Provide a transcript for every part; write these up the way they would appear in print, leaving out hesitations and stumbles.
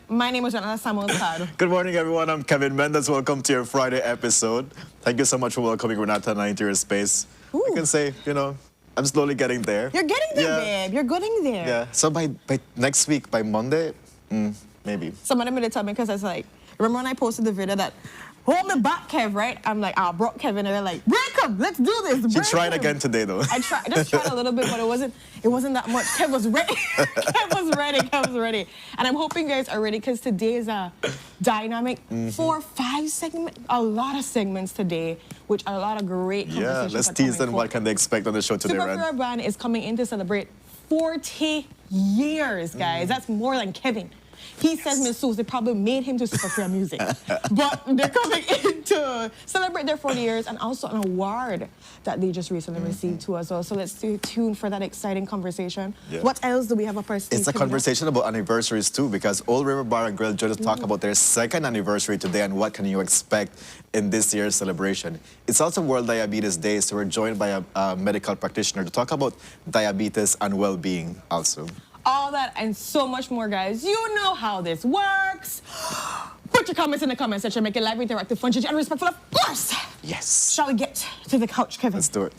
My name is Jonathan Samuel Caro. Good morning, everyone. I'm Kevin Mendes. Welcome to your Friday episode. Thank you so much for welcoming Renata and I into your space. Ooh. I can say, you know, I'm slowly getting there. You're getting there, babe. You're getting there. Yeah. So by next week, by Monday, maybe. Somebody made it tell me because I was like, remember when I posted the video that, hold me back, Kev, right? I'm like, I brought Kevin and they're like, break him, let's do this. She tried again today, though. I just tried a little bit, but it wasn't that much. Kev was ready. Kev was ready. And I'm hoping you guys are ready because today is a dynamic 4-5 segment, a lot of segments today, which are a lot of great conversations. Yeah, let's tease them. What can they expect on the show today, Super Pure Band is coming in to celebrate 40 years, guys. That's more than Kevin. He says Miss Suze, they probably made him do Super Pure music. But they're coming in to celebrate their 40 years and also an award that they just recently received too as well. So let's stay tuned for that exciting conversation. Yeah. What else do we have up our sleeve? It's a conversation about anniversaries too, because Old River Bar and Grill just talk about their second anniversary today and what can you expect in this year's celebration. It's also World Diabetes Day, so we're joined by a medical practitioner to talk about diabetes and well-being also. All that and so much more, guys. You know how this works. Put your comments in the comment section. Make it live, interactive, fun, and respectful, of course. Yes. Shall we get to the couch, Kevin? Let's do it.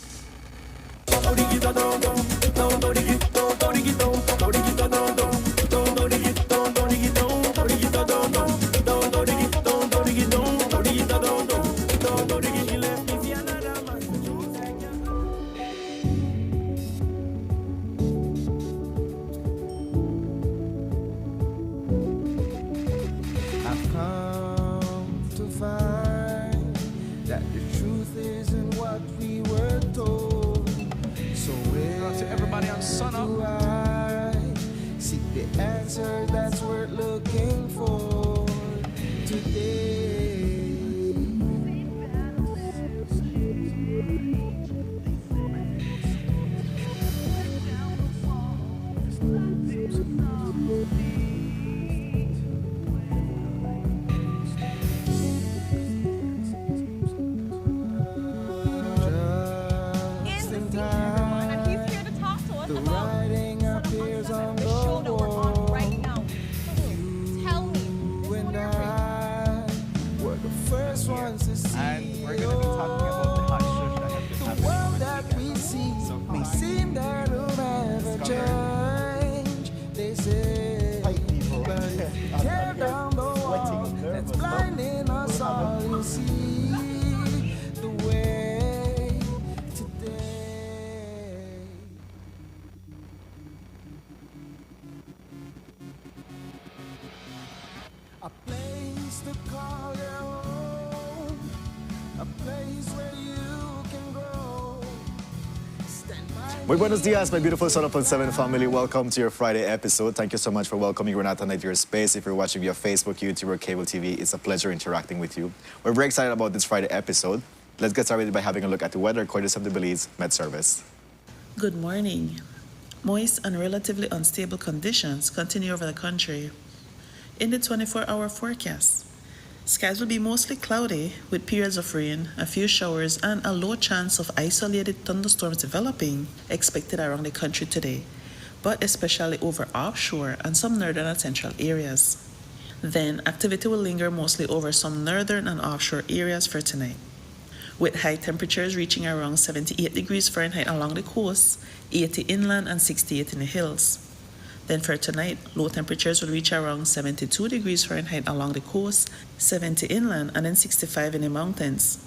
Sunup. Seek the answer that's worth looking for today. And we're going to be talking about the hot shush that has been happening over the weekend. So may seem that will never change. They to call your home, a place where you can grow. Stand by Muy buenos me dias, my beautiful and Sunup on 7 family. Welcome to your Friday episode. Thank you so much for welcoming Renata into your space. If you're watching via Facebook, YouTube, or cable TV, it's a pleasure interacting with you. We're very excited about this Friday episode. Let's get started by having a look at the weather according to the Belize Met Service. Good morning. Moist and relatively unstable conditions continue over the country. In the 24-hour forecast, skies will be mostly cloudy with periods of rain, a few showers, and a low chance of isolated thunderstorms developing expected around the country today, but especially over offshore and some northern and central areas. Then, activity will linger mostly over some northern and offshore areas for tonight, with high temperatures reaching around 78 degrees Fahrenheit along the coast, 80 inland, and 68 in the hills. Then for tonight, low temperatures will reach around 72 degrees Fahrenheit along the coast, 70 inland, and then 65 in the mountains.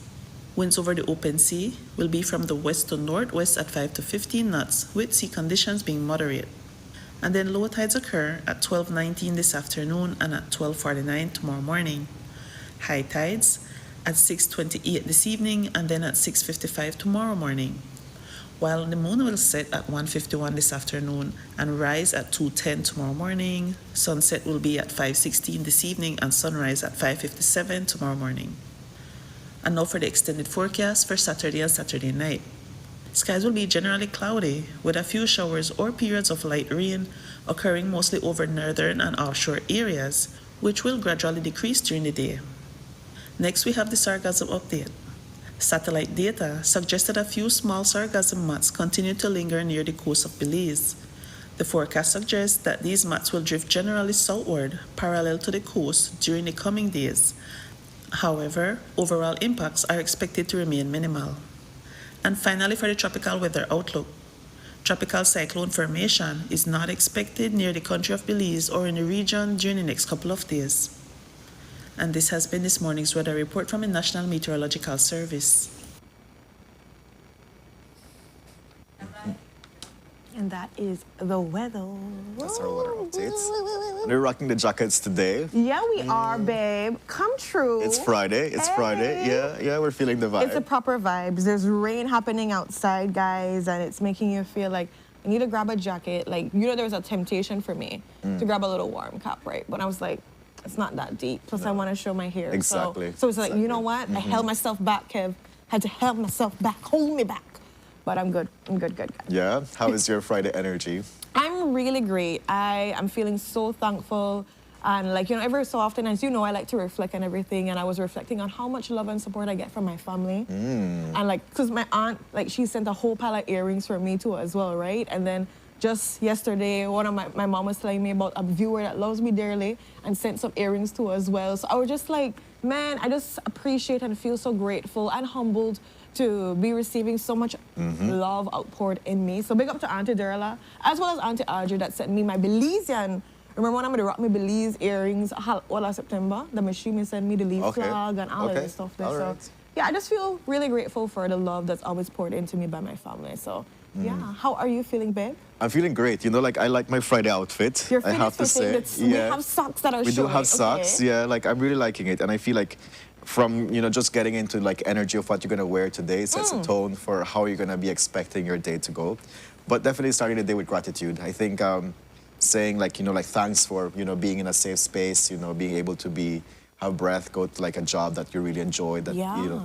Winds over the open sea will be from the west to northwest at 5 to 15 knots, with sea conditions being moderate. And then low tides occur at 12:19 this afternoon and at 12:49 tomorrow morning. High tides at 6:28 this evening and then at 6:55 tomorrow morning, while the moon will set at 1:51 this afternoon and rise at 2:10 tomorrow morning. Sunset will be at 5:16 this evening and sunrise at 5:57 tomorrow morning. And now for the extended forecast for Saturday and Saturday night. Skies will be generally cloudy with a few showers or periods of light rain occurring mostly over northern and offshore areas, which will gradually decrease during the day. Next, we have the sargassum update. Satellite data suggested a few small sargassum mats continue to linger near the coast of Belize. The forecast suggests that these mats will drift generally southward, parallel to the coast, during the coming days. However, overall impacts are expected to remain minimal. And finally, for the tropical weather outlook. Tropical cyclone formation is not expected near the country of Belize or in the region during the next couple of days. And this has been this morning's weather report from the National Meteorological Service. And that is the weather. That's our weather updates. We're rocking the jackets today. Yeah, we are, babe. Come true. It's Friday. It's Friday. Hey. Yeah, we're feeling the vibe. It's a proper vibes. There's rain happening outside, guys, and it's making you feel like I need to grab a jacket. Like, there was a temptation for me to grab a little warm cap, right? But I was like, it's not that deep. Plus, I want to show my hair. Exactly. So it's like, Exactly. you know what? I held myself back, Kev. Had to held myself back, hold me back. But I'm good. I'm good. Yeah? How is your Friday energy? I'm really great. I'm feeling so thankful. And every so often, as you know, I like to reflect on everything. And I was reflecting on how much love and support I get from my family. And because my aunt, she sent a whole pile of earrings for me too as well, right? And then just yesterday, one of my mom was telling me about a viewer that loves me dearly and sent some earrings too as well. So I was just like, man, I just appreciate and feel so grateful and humbled to be receiving so much love outpoured in me. So big up to Auntie Derla, as well as Auntie Audrey that sent me my Belizean. Remember when I'm gonna rock me Belize earrings last September? The machine sent me the leaf flag and all of this stuff there. All right. So yeah, I just feel really grateful for the love that's always poured into me by my family. So yeah, how are you feeling, babe? I'm feeling great. I like my Friday outfit. Your I fit have is to fitting. say. We have socks that are We showing. do have socks. Okay. Yeah, I'm really liking it. And I feel like from, just getting into energy of what you're going to wear today sets a tone for how you're going to be expecting your day to go. But definitely starting the day with gratitude. I think saying thanks for, being in a safe space, being able to have breath, go to a job that you really enjoy that,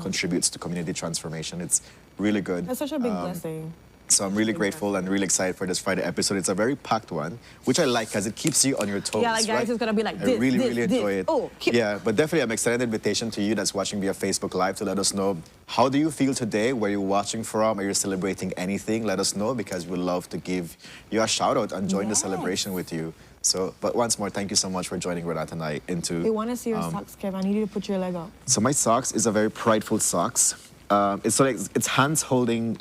contributes to community transformation. It's really good. That's such a big blessing. So I'm really grateful and really excited for this Friday episode. It's a very packed one, which I like because it keeps you on your toes. Yeah, guys, right? it's gonna be like I this, really this. enjoy it. Oh, yeah, but definitely I'm extended invitation to you that's watching via Facebook Live to let us know, how do you feel today? Where you're watching from? Are you celebrating anything? Let us know because we'd love to give you a shout out and join the celebration with you. So, but once more, thank you so much for joining Renata and I into... We want to see your socks, Kev. I need you to put your leg up. So my socks is a very prideful socks. It's hands holding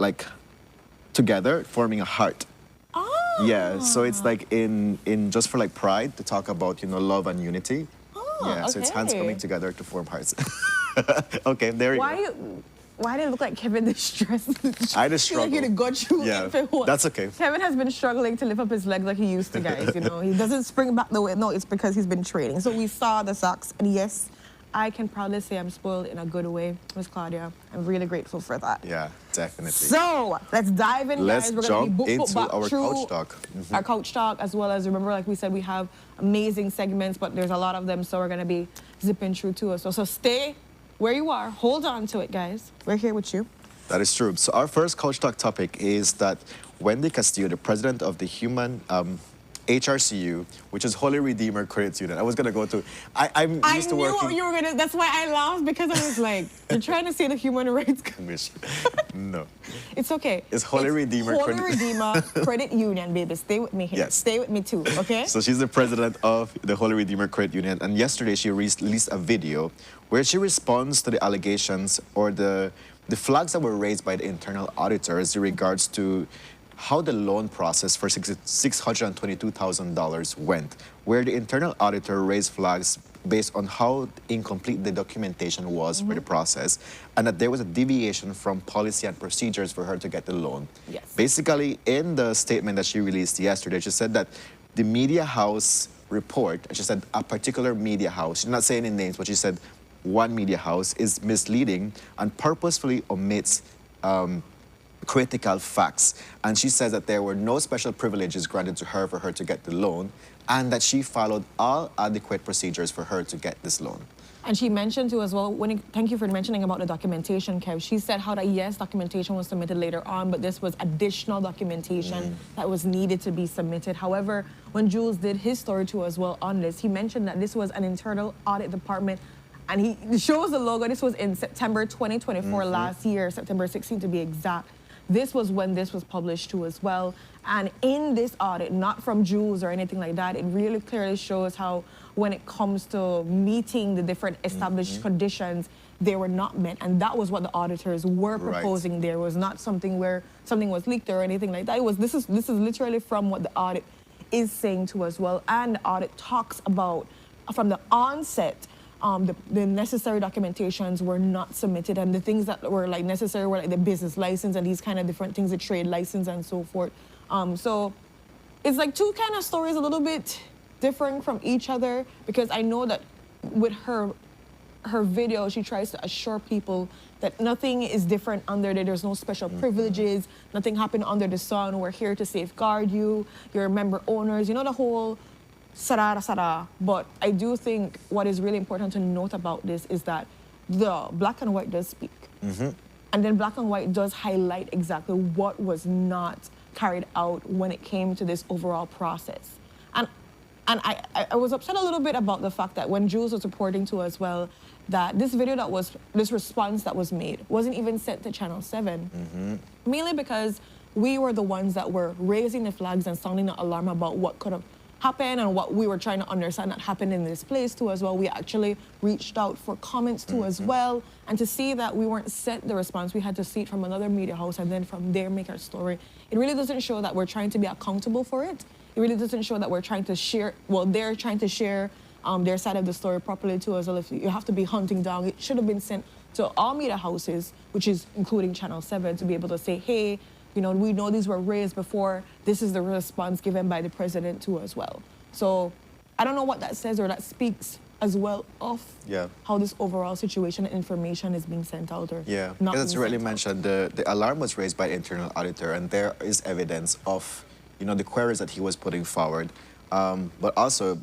together, forming a heart. Oh. Yeah, so it's in just for pride to talk about love and unity. Oh, yeah, so it's hands okay. coming together to form hearts. Okay, there you go. Why did it look like Kevin distressed? I just feel like struggle. you'd go through Yeah, it. that's okay. Kevin has been struggling to lift up his legs like he used to, guys. He doesn't spring back the way. No, it's because he's been training. So we saw the socks, and yes, I can proudly say I'm spoiled in a good way, Miss Claudia. I'm really grateful for that. Yeah, definitely. So let's dive in, Let's guys. We're jump gonna be into back our through couch talk. our couch talk, as well as, remember, like we said, we have amazing segments, but there's a lot of them, so we're gonna be zipping through to us. So stay where you are. Hold on to it, guys. We're here with you. That is true. So our first couch talk topic is that Wendy Castillo, the president of the Human HRCU, which is Holy Redeemer Credit Union. I was gonna go to. I'm used to I working. knew you were gonna. That's why I laughed, because I was like, you're trying to say the Human Rights Commission. No. It's okay. It's Holy Redeemer Holy Credit- Redeemer Credit Union, baby. Stay with me here. Yes. Stay with me too, okay? So she's the president of the Holy Redeemer Credit Union, and yesterday she released a video where she responds to the allegations or the flags that were raised by the internal auditors in regards to how the loan process for $622,000 went, where the internal auditor raised flags based on how incomplete the documentation was for the process, and that there was a deviation from policy and procedures for her to get the loan. Yes. Basically, in the statement that she released yesterday, she said that the media house report, she said a particular media house, she's not saying any names, but she said one media house is misleading and purposefully omits critical facts. And she says that there were no special privileges granted to her for her to get the loan, and that she followed all adequate procedures for her to get this loan. And she mentioned too as well, thank you for mentioning about the documentation, Kev. She said how that, yes, documentation was submitted later on, but this was additional documentation that was needed to be submitted. However, when Jules did his story too as well on this, he mentioned that this was an internal audit department, and he shows the logo. This was in September 2024, last year, September 16th to be exact. This was when this was published too as well. And in this audit, not from Jules or anything like that, it really clearly shows how when it comes to meeting the different established conditions, they were not met. And that was what the auditors were proposing. There was not something where something was leaked or anything like that. This is literally from what the audit is saying to as well. And the audit talks about, from the onset, the necessary documentations were not submitted, and the things that were like necessary were like the business license and these kind of different things, the trade license and so forth. So it's like two kind of stories, a little bit different from each other, because I know that with her video, she tries to assure people that nothing is different under there. There's no special privileges, nothing happened under the sun. We're here to safeguard you, your member owners, you know, the whole sarara. But I do think what is really important to note about this is that the black and white does speak. And then black and white does highlight exactly what was not carried out when it came to this overall process. And I was upset a little bit about the fact that when Jules was reporting to as well, that this response that was made wasn't even sent to Channel 7. Mainly because we were the ones that were raising the flags and sounding the alarm about what could have happened and what we were trying to understand that happened in this place too as well. We actually reached out for comments too as well, and to see that we weren't sent the response, we had to see it from another media house and then from there make our story. It really doesn't show that we're trying to be accountable for it. It really doesn't show that we're trying to share, well, they're trying to share their side of the story properly too as well. If you have to be hunting down, it should have been sent to all media houses, which is including Channel 7, to be able to say, hey, you know, we know these were raised before. This is the response given by the president too as well. So I don't know what that says or that speaks as well of how this overall situation and information is being sent out or not. As being really sent out. mentioned, the alarm was raised by the internal auditor, and there is evidence of, you know, the queries that he was putting forward. But also,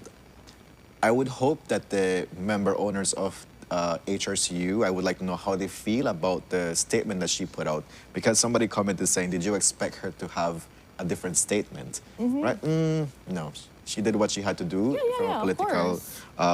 I would hope that the member owners of HRCU, I would like to know how they feel about the statement that she put out, because somebody commented saying, did you expect her to have a different statement? Right? No, she did what she had to do from a political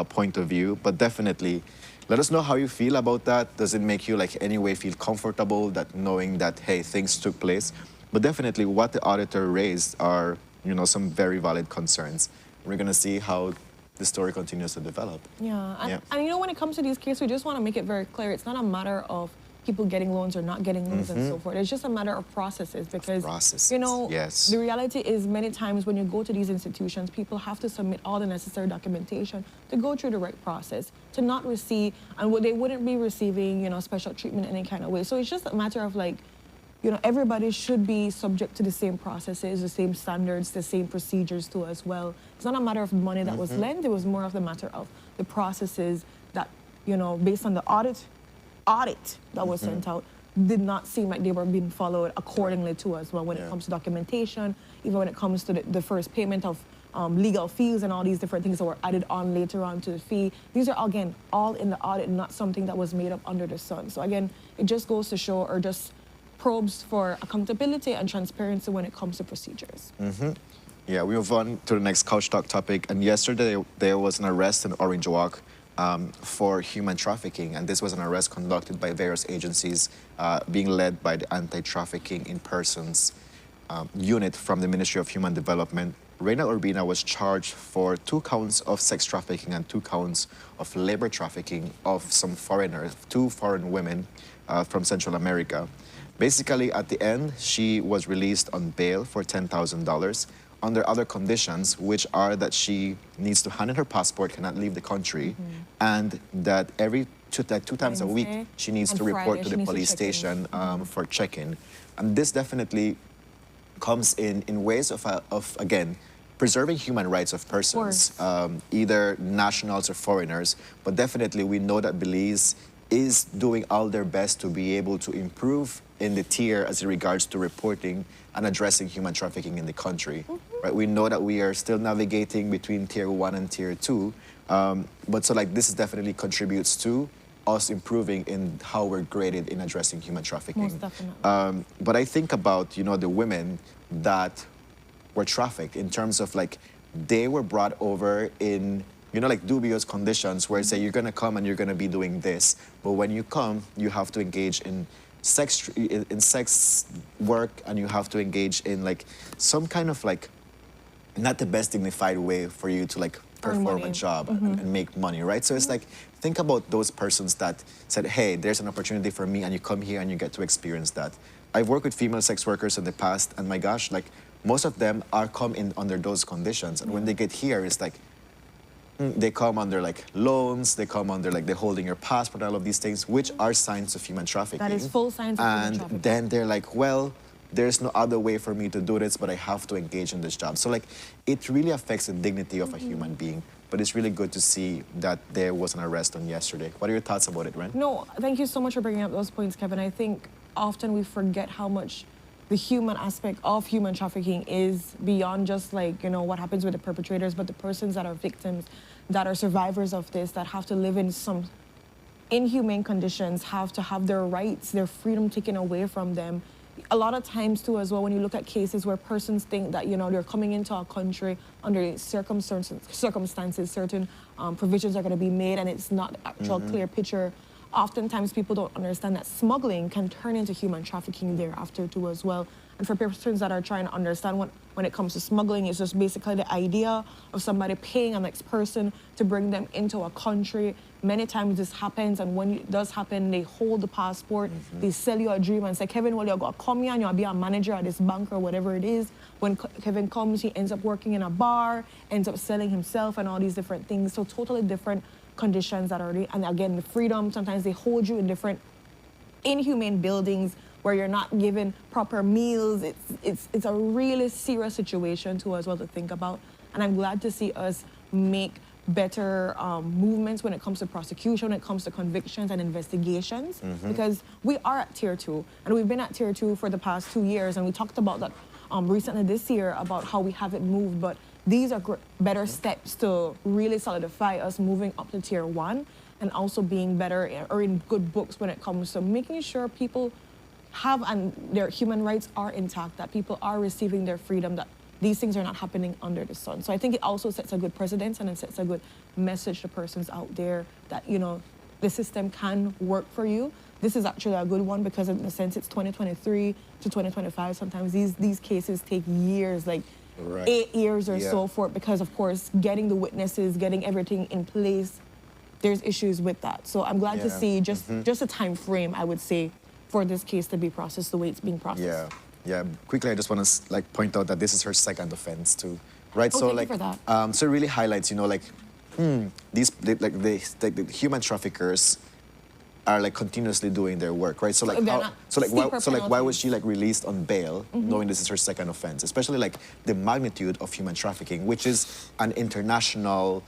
point of view, but definitely let us know how you feel about that. Does it make you like any way feel comfortable that knowing that, hey, things took place? But definitely what the auditor raised are, you know, some very valid concerns. We're gonna see how the story continues to develop. And you know, when it comes to these cases, we just want to make it very clear. It's not a matter of people getting loans or not getting loans and so forth. It's just a matter of processes, because, you know, the reality is many times when you go to these institutions, people have to submit all the necessary documentation to go through the right process, to not receive, and they wouldn't be receiving, you know, special treatment in any kind of way. So it's just a matter of like, you know, everybody should be subject to the same processes, the same standards, the same procedures too as well. It's not a matter of money that was lent, it was more of the matter of the processes that based on the audit that was sent out, did not seem like they were being followed accordingly to as well when it comes to documentation, even when it comes to the first payment of legal fees and all these different things that were added on later on to the fee. These are, again, all in the audit, not something that was made up under the sun. So again, it just goes to show, or just probes for accountability and transparency when it comes to procedures. Yeah, we move on to the next Couch Talk topic. And yesterday, there was an arrest in Orange Walk for human trafficking. And this was an arrest conducted by various agencies being led by the Anti-Trafficking in Persons unit from the Ministry of Human Development. Reina Urbina was charged for 2 counts of sex trafficking and 2 counts of labor trafficking of some foreigners, 2 foreign women from Central America. Basically, at the end, she was released on bail for $10,000 under other conditions, which are that she needs to hand in her passport, cannot leave the country, and that every 2 times a week, she needs to report to the police station for check-in. And this definitely comes in ways of again, preserving human rights of persons, either nationals or foreigners. But definitely, we know that Belize is doing all their best to be able to improve in the tier as it regards to reporting and addressing human trafficking in the country. Right? We know that we are still navigating between tier 1 and tier 2, but so like this definitely contributes to us improving in how we're graded in addressing human trafficking. Most definitely. But I think about, the women that were trafficked in terms of like, they were brought over in, like dubious conditions where say you're gonna come and you're gonna be doing this, but when you come, you have to engage in sex work, and you have to engage in like some kind of like, not the best dignified way for you to like perform a job and make money, right? So it's like, think about those persons that said, hey, there's an opportunity for me, and you come here and you get to experience that. I've worked with female sex workers in the past, and my gosh, like most of them are come in under those conditions. And when they get here, it's like, they come under like loans, they come under like they're holding your passport, all of these things, which are signs of human trafficking. That is full signs of human trafficking. And then they're like, well, there's no other way for me to do this, but I have to engage in this job. So like, it really affects the dignity of a human being. But it's really good to see that there was an arrest on yesterday. What are your thoughts about it, Ren? No, thank you so much for bringing up those points, Kevin. I think often we forget how much the human aspect of human trafficking is beyond just like, what happens with the perpetrators, but the persons that are victims, that are survivors of this, that have to live in some inhumane conditions, have to have their rights, their freedom taken away from them. A lot of times too as well, when you look at cases where persons think that, they're coming into our country under circumstances, certain provisions are going to be made, and it's not the actual clear picture. Oftentimes people don't understand that smuggling can turn into human trafficking thereafter too as well. And for persons that are trying to understand when it comes to smuggling, it's just basically the idea of somebody paying an next person to bring them into a country. Many times this happens, and when it does happen, they hold the passport, they sell you a dream and say, Kevin, well, you're going to come here and you'll be a manager at this bank or whatever it is. When Kevin comes, he ends up working in a bar, ends up selling himself and all these different things. So totally different conditions that are, and again, the freedom, sometimes they hold you in different inhumane buildings where you're not given proper meals. It's a really serious situation too as well to think about. And I'm glad to see us make better movements when it comes to prosecution, when it comes to convictions and investigations, because we are at tier 2, and we've been at tier 2 for the past 2 years, and we talked about that recently this year about how we haven't moved, but these are better steps to really solidify us moving up to tier 1 and also being better or in good books when it comes to making sure people have and their human rights are intact, that people are receiving their freedom, that these things are not happening under the sun. So I think it also sets a good precedence, and it sets a good message to persons out there that, the system can work for you. This is actually a good one because in a sense it's 2023 to 2025. Sometimes these cases take years, like 8 years or so forth, because of course getting the witnesses, getting everything in place, there's issues with that. So I'm glad to see just a time frame, I would say, for this case to be processed the way it's being processed. Yeah. Quickly, I just want to like point out that this is her second offense too, right? Oh, so thank like, you for that. so it really highlights, the human traffickers are like continuously doing their work, right? So like, why was she like released on bail, knowing this is her second offense? Especially like the magnitude of human trafficking, which is an international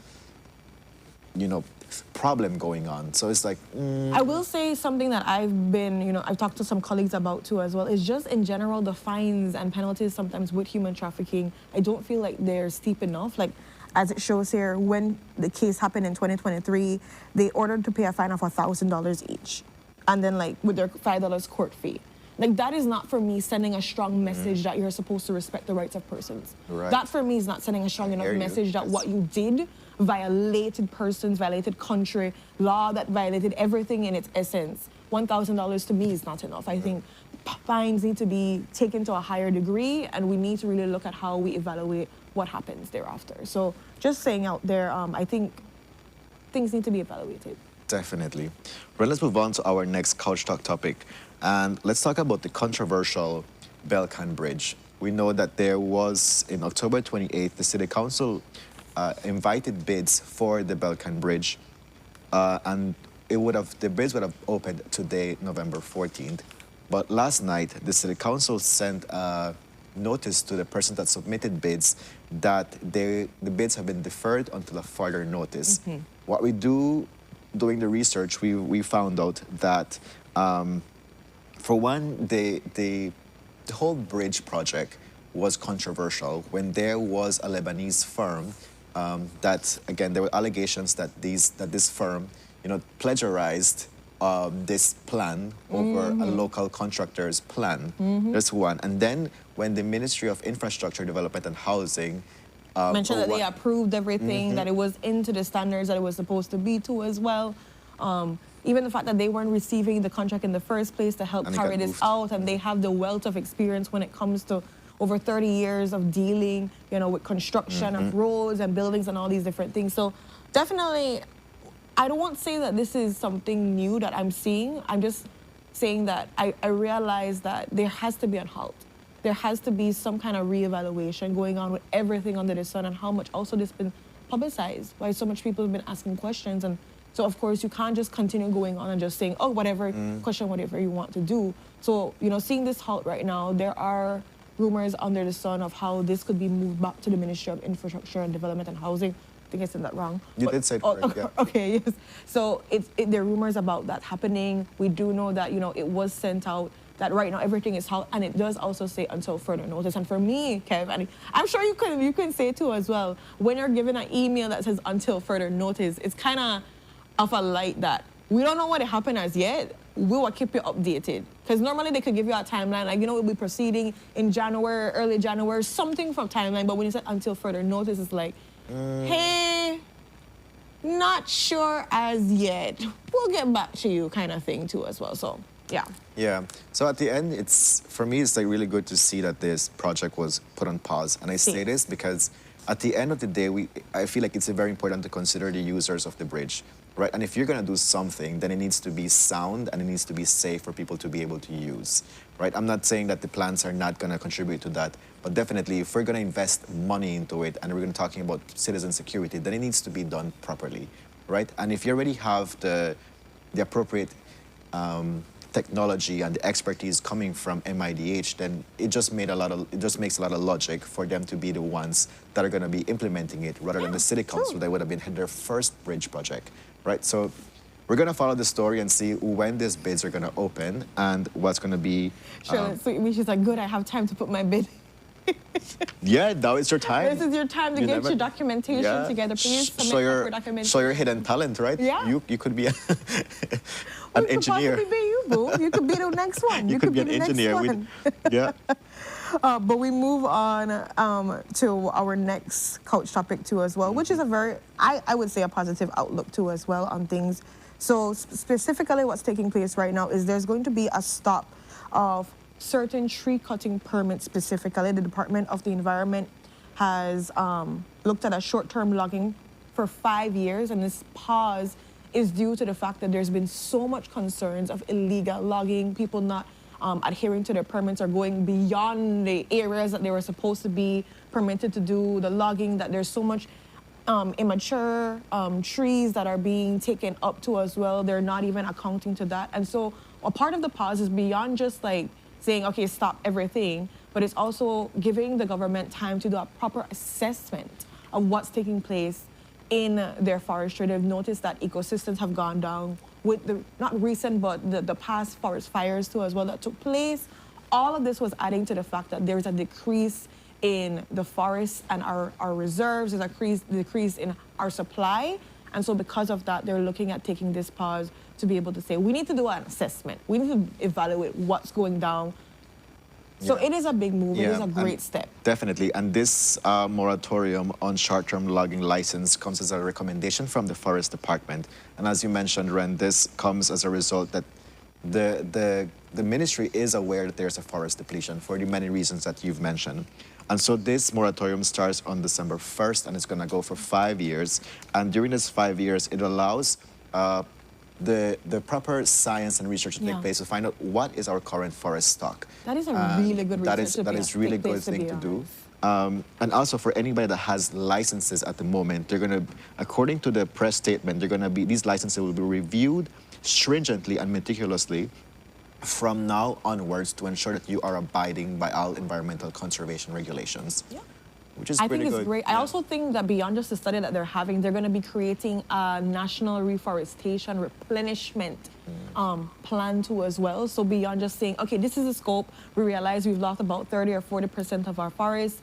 problem going on. So it's like, I will say something that I've talked to some colleagues about too as well, is just in general, the fines and penalties sometimes with human trafficking, I don't feel like they're steep enough. Like, as it shows here, when the case happened in 2023, they ordered to pay a fine of $1,000 each. And then like with their $5 court fee. Like, that is not for me sending a strong message that you're supposed to respect the rights of persons. Right. That for me is not sending a strong enough hear you. message that Yes. what you did violated persons, violated country, law that violated everything in its essence. $1,000 to me is not enough. I think fines need to be taken to a higher degree, and we need to really look at how we evaluate what happens thereafter. So just saying out there, I think things need to be evaluated. definitely. Well, let's move on to our next Couch Talk topic. And let's talk about the controversial Belcan Bridge. We know that there was, in October 28th, the City Council invited bids for the Belcan Bridge. And the bids would have opened today, November 14th. But last night, the City Council sent a notice to the person that submitted bids that the bids have been deferred until a further notice. What we do, doing the research, we found out that, for one, the whole bridge project was controversial when there was a Lebanese firm that, again, there were allegations that this firm, plagiarized this plan over a local contractor's plan. That's one. And then when the Ministry of Infrastructure, Development and Housing Mentioned that they approved everything, that it was into the standards that it was supposed to be to as well. Even the fact that they weren't receiving the contract in the first place to help And it carry got this moved. out, and they have the wealth of experience when it comes to over 30 years of dealing, with construction of roads and buildings and all these different things. So definitely, I don't want to say that this is something new that I'm seeing. I'm just saying that I realize that there has to be a halt. There has to be some kind of reevaluation going on with everything under the sun, and how much also this has been publicized, why so much people have been asking questions. And so, of course, you can't just continue going on and just saying, oh, whatever, question whatever you want to do. So, seeing this halt right now, there are rumors under the sun of how this could be moved back to the Ministry of Infrastructure and Development and Housing. I think I said that wrong. You did say it correct, yeah. Okay, yes. So there are rumors about that happening. We do know that, it was sent out, that right now everything is halt, and it does also say until further notice. And for me, Kev, and I'm sure you can say too as well, when you're given an email that says until further notice, it's kind of a light that we don't know what happened as yet. We will keep you updated. Because normally they could give you a timeline, like, we'll be proceeding in January, early January, something from timeline. But when you said until further notice, it's like, hey, not sure as yet. We'll get back to you kind of thing too as well. So, yeah. Yeah. So at the end, for me, it's like really good to see that this project was put on pause. And I say this because at the end of the day, I feel like it's very important to consider the users of the bridge, right? And if you're going to do something, then it needs to be sound and it needs to be safe for people to be able to use, right? I'm not saying that the plans are not going to contribute to that, but definitely if we're going to invest money into it and we're going to be talking about citizen security, then it needs to be done properly, right? And if you already have the appropriate technology and the expertise coming from MIDH, then it just makes a lot of logic for them to be the ones that are going to be implementing it rather than the City Council that would have been their first bridge project, right? So we're going to follow the story and see when these bids are going to open and what's going to be. Sure, so she's like, good, I have time to put my bid. Yeah, now it's your time. This is your time to get your documentation together. Please submit your documentation. Show your hidden talent, right? Yeah. You could be an engineer. Could possibly be you, boo. You could be the next one. You could be an the next engineer. one. Yeah. But we move on to our next couch topic too as well, which is a very, I would say, a positive outlook too as well on things. So specifically what's taking place right now is there's going to be a stop of certain tree cutting permits specifically. The Department of the Environment has looked at a short-term logging for 5 years, and this pause is due to the fact that there's been so much concerns of illegal logging, people not adhering to their permits or going beyond the areas that they were supposed to be permitted to do the logging, that there's so much immature trees that are being taken up to as well. They're not even accounting to that. And so a part of the pause is beyond just like saying, okay, stop everything, but it's also giving the government time to do a proper assessment of what's taking place in their forestry, they've noticed that ecosystems have gone down with the, not recent, but the past forest fires too as well that took place. All of this was adding to the fact that there's a decrease in the forests and our reserves, there's a decrease in our supply. And so because of that, they're looking at taking this pause to be able to say, we need to do an assessment. We need to evaluate what's going down. So it is a big move. It is a great step. Definitely. And this moratorium on short-term logging license comes as a recommendation from the Forest Department. And as you mentioned, Ren, this comes as a result that the ministry is aware that there's a forest depletion for the many reasons that you've mentioned. And so this moratorium starts on December 1st, and it's going to go for 5 years. And during this 5 years, it allows the proper science and research to take place to find out what is our current forest stock. That is a really good research. That is really good thing to do. And also for anybody that has licenses at the moment, they're going to, according to the press statement, they're going to be, these licenses will be reviewed stringently and meticulously from now onwards to ensure that you are abiding by all environmental conservation regulations. Yeah. Which is pretty good. I think it's great. I also think that beyond just the study that they're having, they're going to be creating a national reforestation replenishment plan too as well. So beyond just saying, okay, this is the scope, we realize we've lost about 30 or 40% of our forests.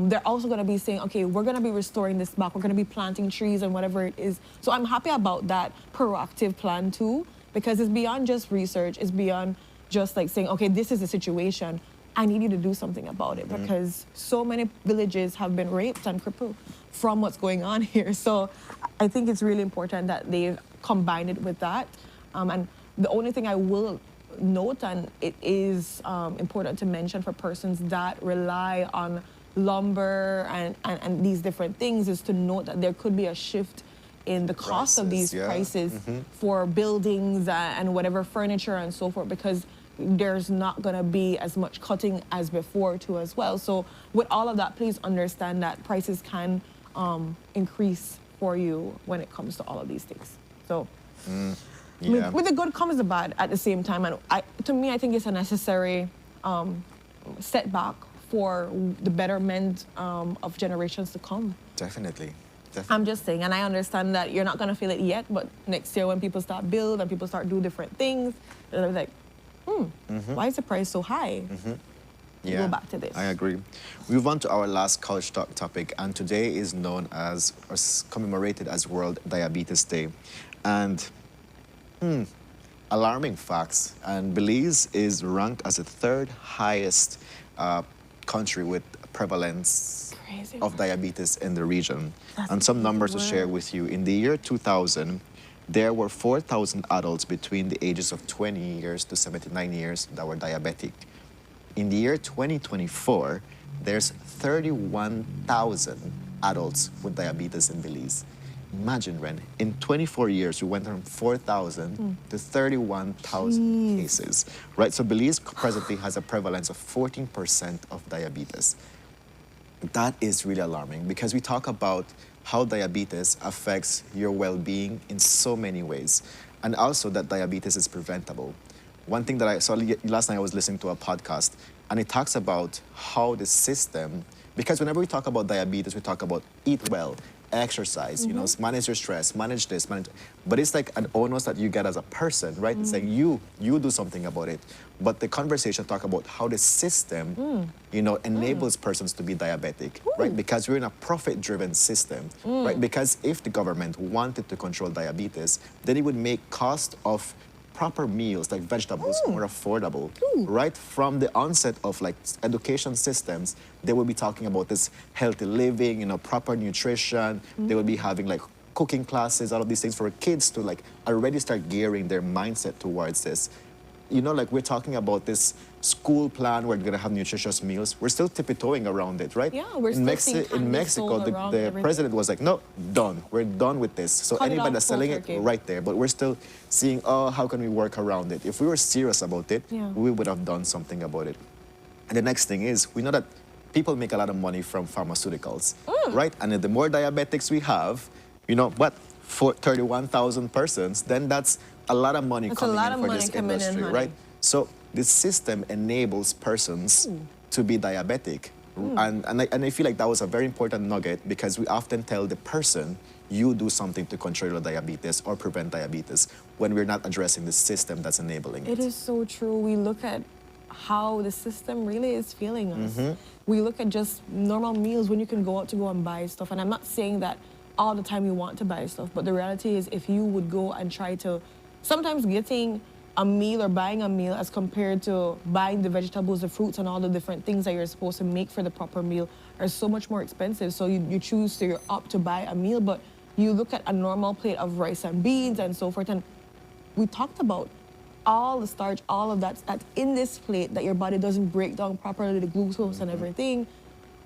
They're also going to be saying, okay, we're going to be restoring this back. We're going to be planting trees and whatever it is. So I'm happy about that proactive plan too, because it's beyond just research. It's beyond just like saying, okay, this is the situation. I need you to do something about it because so many villages have been raped and crippled from what's going on here. So I think it's really important that they've combined it with that. And the only thing I will note, and it is important to mention for persons that rely on lumber and these different things, is to note that there could be a shift in the cost of these prices for buildings and whatever furniture and so forth, because there's not going to be as much cutting as before too as well. So with all of that, please understand that prices can increase for you when it comes to all of these things. So with the good comes the bad at the same time. And to me, I think it's a necessary setback for the betterment of generations to come. Definitely. I'm just saying, and I understand that you're not going to feel it yet, but next year when people start build and people start do different things, they're like, why is the price so high? Go back to this. I agree. We move on to our last couch talk topic, and today is known as, or commemorated as World Diabetes Day. And alarming facts, and Belize is ranked as the third highest country with prevalence of diabetes in the region. And some numbers to share with you. In the year 2000, there were 4,000 adults between the ages of 20 years to 79 years that were diabetic. In the year 2024, there's 31,000 adults with diabetes in Belize. Imagine, Ren, in 24 years, we went from 4,000 to 31,000 cases, right? So Belize presently has a prevalence of 14% of diabetes. That is really alarming because we talk about how diabetes affects your well-being in so many ways, and also that diabetes is preventable. One thing that I saw last night, I was listening to a podcast, and it talks about how the system, because whenever we talk about diabetes, we talk about eat well, exercise, you know, manage your stress, manage this, but it's like an onus that you get as a person, right? It's like you do something about it. But the conversation talk about how the system, you know, enables persons to be diabetic, right? Because we're in a profit-driven system, right? Because if the government wanted to control diabetes, then it would make cost of proper meals like vegetables more affordable. Right from the onset of like education systems, they will be talking about this healthy living, you know, proper nutrition. They will be having like cooking classes, all of these things for kids to like already start gearing their mindset towards this. You know, like we're talking about this school plan where they're gonna have nutritious meals. We're still tiptoeing around it, right? Yeah, we're still in Mexico, the president was like, no, done. We're done with this. So anybody that's selling it, right there. But we're still seeing, oh, how can we work around it? If we were serious about it, we would have done something about it. And the next thing is, we know that people make a lot of money from pharmaceuticals, right? And the more diabetics we have, you know, what, for 31,000 persons, then that's a lot of money coming in for this industry, right? So the system enables persons to be diabetic, And I feel like that was a very important nugget because we often tell the person, you do something to control your diabetes or prevent diabetes when we're not addressing the system that's enabling it. It is so true. We look at how the system really is feeling us. Mm-hmm. We look at just normal meals when you can go out to go and buy stuff. And I'm not saying that all the time you want to buy stuff, but the reality is if you would go and try to, sometimes getting a meal or buying a meal as compared to buying the vegetables, the fruits, and all the different things that you're supposed to make for the proper meal are so much more expensive. So you choose to, you're up to buy a meal, but you look at a normal plate of rice and beans and so forth, and we talked about all the starch, all of that's in this plate that your body doesn't break down properly, the glucose and everything.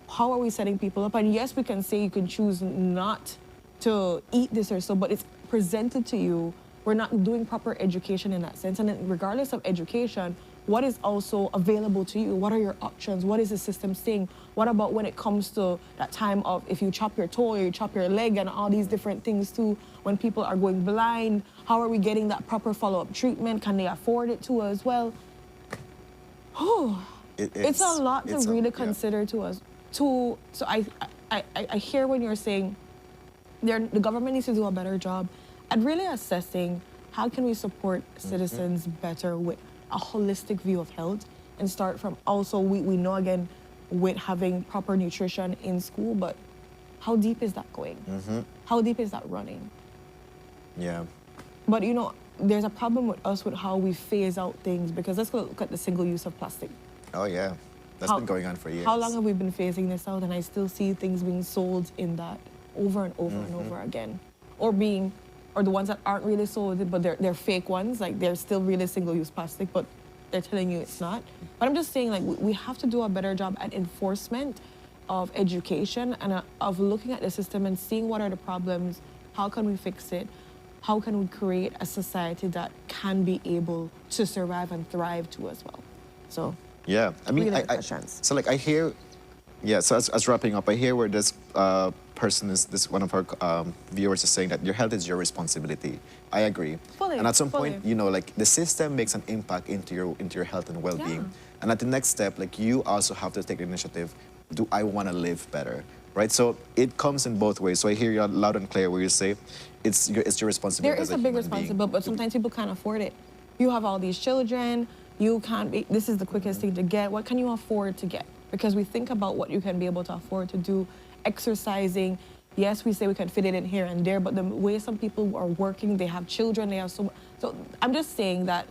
How are we setting people up? And yes, we can say you can choose not to eat this or so, but it's presented to you. We're not doing proper education in that sense. And then regardless of education, what is also available to you? What are your options? What is the system saying? What about when it comes to that time of if you chop your toe or you chop your leg and all these different things too, when people are going blind, how are we getting that proper follow-up treatment? Can they afford it too as well? It's a lot to really consider to us. So I hear when you're saying the government needs to do a better job at really assessing how can we support citizens better with a holistic view of health and start from also, we know again, with having proper nutrition in school, but how deep is that going? How deep is that running? Yeah. But you know, there's a problem with us with how we phase out things because let's look at the single use of plastic. Oh, yeah. That's been going on for years. How long have we been phasing this out and I still see things being sold in that over and over and over again? Or the ones that aren't really sold, but they're fake ones, like they're still really single-use plastic, but they're telling you it's not. But I'm just saying, like, we have to do a better job at enforcement of education and of looking at the system and seeing what are the problems, how can we fix it, how can we create a society that can be able to survive and thrive too as well. So, yeah, I mean, really questions. so like I hear, yeah, so as wrapping up, I hear where this person is, this one of our viewers is saying that your health is your responsibility. I agree. Fully, and at some fully. point, you know, like the system makes an impact into your health and well-being. Yeah. And at the next step, like you also have to take the initiative. Do I want to live better? Right? So it comes in both ways. So I hear you loud and clear where you say it's your responsibility. There is a big responsibility, but sometimes people can't afford it. You have all these children, you can't be, this is the quickest thing to get. What can you afford to get? Because we think about what you can be able to afford to do, exercising. Yes, we say we can fit it in here and there, but the way some people are working, they have children, they have so much. So I'm just saying that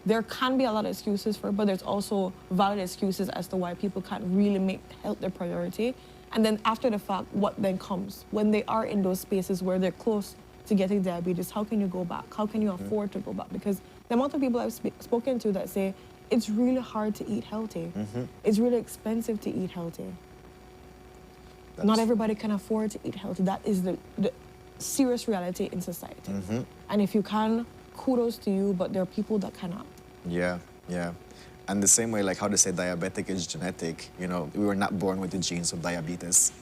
there can be a lot of excuses for it, but there's also valid excuses as to why people can't really make health their priority. And then after the fact, what then comes? When they are in those spaces where they're close to getting diabetes, how can you go back? How can you afford to go back? Because the amount of people I've spoken to that say, it's really hard to eat healthy. It's really expensive to eat healthy. Not everybody can afford to eat healthy. That is the serious reality in society. And if you can, kudos to you, but there are people that cannot. Yeah, yeah. And the same way, like how they say diabetic is genetic, you know, we were not born with the genes of diabetes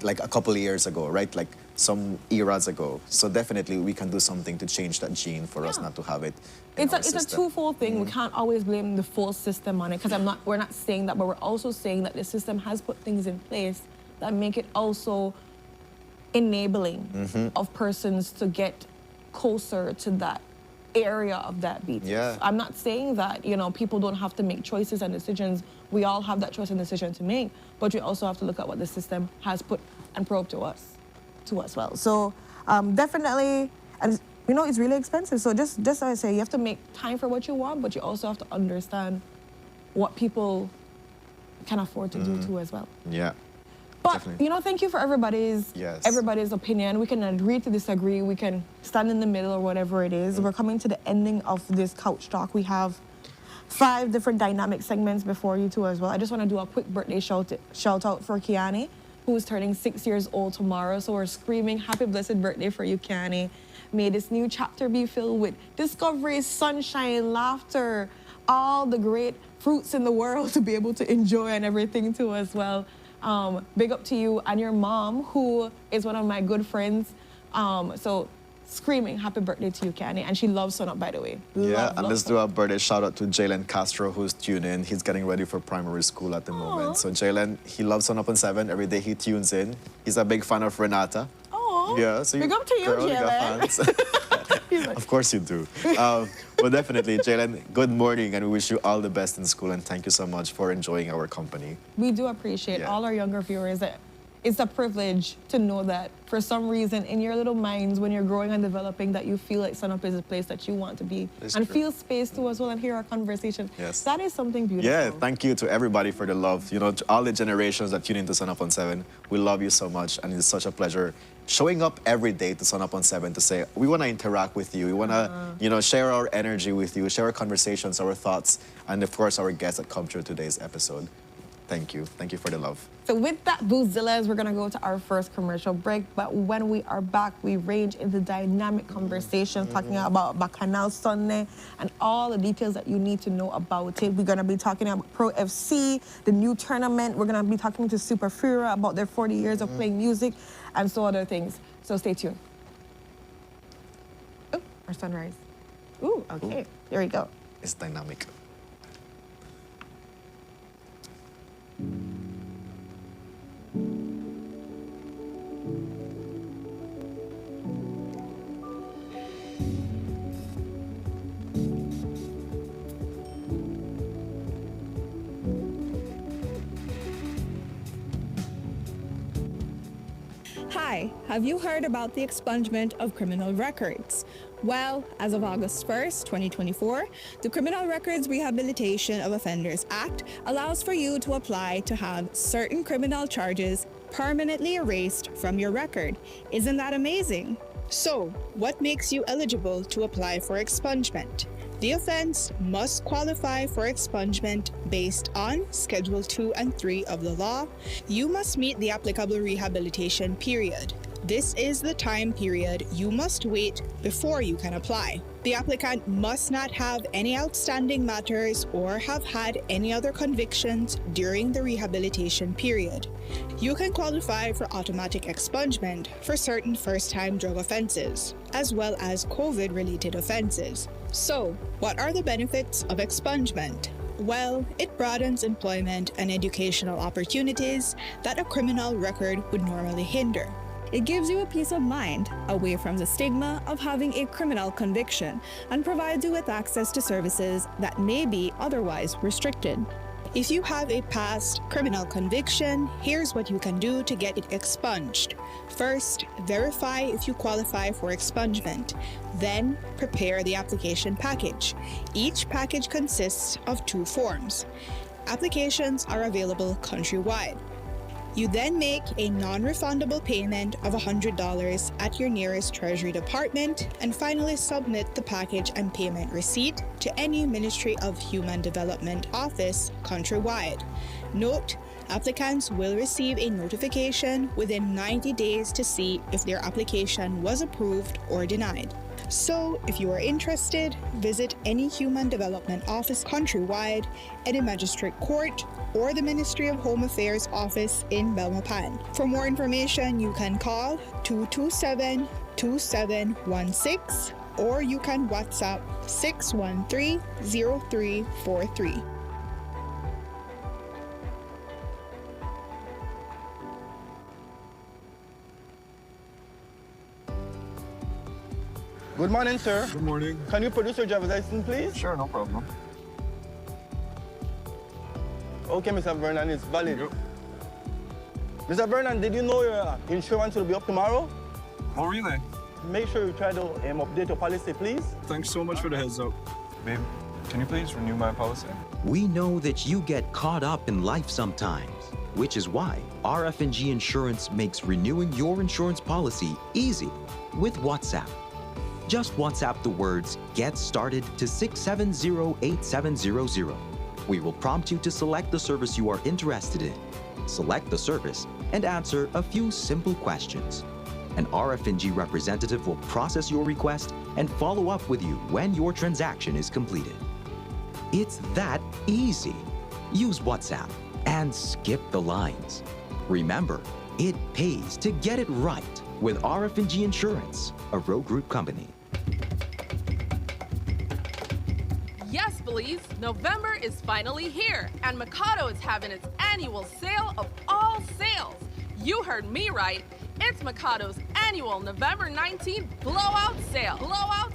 like a couple of years ago, right? Like some eras ago. So definitely we can do something to change that gene for us not to have it. It's a twofold thing. We can't always blame the full system on it because we're not saying that, but we're also saying that the system has put things in place that make it also enabling of persons to get closer to that area of diabetes. Yeah. I'm not saying that, you know, people don't have to make choices and decisions. We all have that choice and decision to make, but we also have to look at what the system has put and probed to us as well. So definitely, and you know, it's really expensive. So just as I say, you have to make time for what you want, but you also have to understand what people can afford to do too as well. Yeah. But, Definitely. you know, thank you for everybody's opinion. We can agree to disagree. We can stand in the middle or whatever it is. We're coming to the ending of this couch talk. We have 5 different dynamic segments before you too as well. I just want to do a quick birthday shout out for Kiani, who is turning 6 years old tomorrow. So we're screaming happy blessed birthday for you, Kiani. May this new chapter be filled with discovery, sunshine, laughter, all the great fruits in the world to be able to enjoy and everything too as well. Big up to you and your mom, who is one of my good friends. So screaming happy birthday to you, Kenny. And she loves Sunup, by the way. Yeah, Love, and love let's do Sunup. a birthday shout out to Jalen Castro, who's tuned in. He's getting ready for primary school at the moment. So Jalen, he loves Sunup on 7. Every day he tunes in. He's a big fan of Renata. Aw. Yeah, so Big up to you, girl, you got Jalen. fans. He's like, Of course you do. Well, definitely, Jalen, good morning, and we wish you all the best in school, and thank you so much for enjoying our company. we do appreciate Yeah. all our younger viewers. It's a privilege to know that for some reason in your little minds when you're growing and developing that you feel like Sunup is a place that you want to be That's and true. feel space to as well and hear our conversation. Yes. That is something beautiful. Yeah, thank you to everybody for the love. You know, to all the generations that tune into Sun Up on 7. We love you so much, and it's such a pleasure showing up every day to Sun Up on 7 to say, we want to interact with you. We want to, you know, share our energy with you, share our conversations, our thoughts, and of course, our guests that come through today's episode. Thank you. Thank you for the love. So with that, Boozillas, we're going to go to our first commercial break. But when we are back, we range into dynamic conversations talking about Bacchanal Sunday and all the details that you need to know about it. We're going to be talking about Pro FC, the new tournament. We're going to be talking to Super Fura about their 40 years of playing music and so other things. So stay tuned. Oh, our sunrise. Ooh, okay. There we go. It's dynamic. Hi, have you heard about the expungement of criminal records? Well, as of August 1st, 2024, the Criminal Records Rehabilitation of Offenders Act allows for you to apply to have certain criminal charges permanently erased from your record. Isn't that amazing? So, what makes you eligible to apply for expungement? The offense must qualify for expungement based on Schedule 2 and 3 of the law. You must meet the applicable rehabilitation period. This is the time period you must wait before you can apply. The applicant must not have any outstanding matters or have had any other convictions during the rehabilitation period. You can qualify for automatic expungement for certain first-time drug offenses, as well as COVID-related offenses. So, what are the benefits of expungement? Well, it broadens employment and educational opportunities that a criminal record would normally hinder. It gives you a peace of mind away from the stigma of having a criminal conviction and provides you with access to services that may be otherwise restricted. If you have a past criminal conviction, here's what you can do to get it expunged. First, verify if you qualify for expungement. Then, prepare the application package. Each package consists of 2 forms. Applications are available countrywide. You then make a non-refundable payment of $100 at your nearest Treasury Department and finally submit the package and payment receipt to any Ministry of Human Development office countrywide. Note, applicants will receive a notification within 90 days to see if their application was approved or denied. So, if you are interested, visit any Human Development office countrywide, any magistrate court, or the Ministry of Home Affairs office in Belmopan. For more information, you can call 227-2716 or you can WhatsApp 613-0343. Good morning, sir. Good morning. Can you produce your driver's license, please? Sure, no problem. Okay, Mr. Vernon, it's valid. Yep. Mr. Vernon, did you know your insurance will be up tomorrow? Oh, really? Make sure you try to update your policy, please. Thanks so much for the heads up. Babe, can you please renew my policy? We know that you get caught up in life sometimes, which is why RF&G Insurance makes renewing your insurance policy easy with WhatsApp. Just WhatsApp the words "Get Started" to 670-8700. We will prompt you to select the service you are interested in, select the service, and answer a few simple questions. An RF&G representative will process your request and follow up with you when your transaction is completed. It's that easy. Use WhatsApp and skip the lines. Remember, it pays to get it right. with RF&G Insurance, a Row Group company. Yes, Belize, November is finally here, and Mikado is having its annual sale of all sales. You heard me right. It's Mikado's annual November 19th blowout sale. Blowout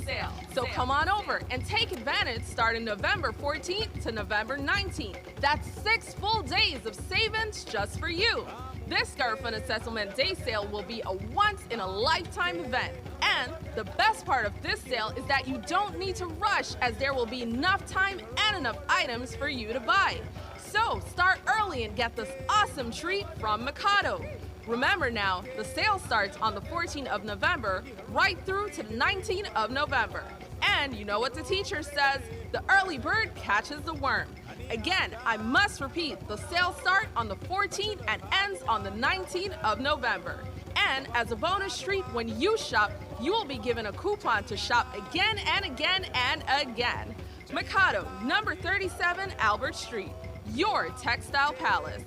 sale. So come on over and take advantage starting November 14th to November 19th. That's 6 full days of savings just for you. This Garifuna Settlement Day sale will be a once-in-a-lifetime event. And the best part of this sale is that you don't need to rush, as there will be enough time and enough items for you to buy. So start early and get this awesome treat from Mikado. Remember now, the sale starts on the 14th of November right through to the 19th of November. And you know what the teacher says, the early bird catches the worm. Again, I must repeat, the sale starts on the 14th and ends on the 19th of November. And as a bonus treat, when you shop, you will be given a coupon to shop again and again and again. Mikado, number 37 Albert Street, your textile palace.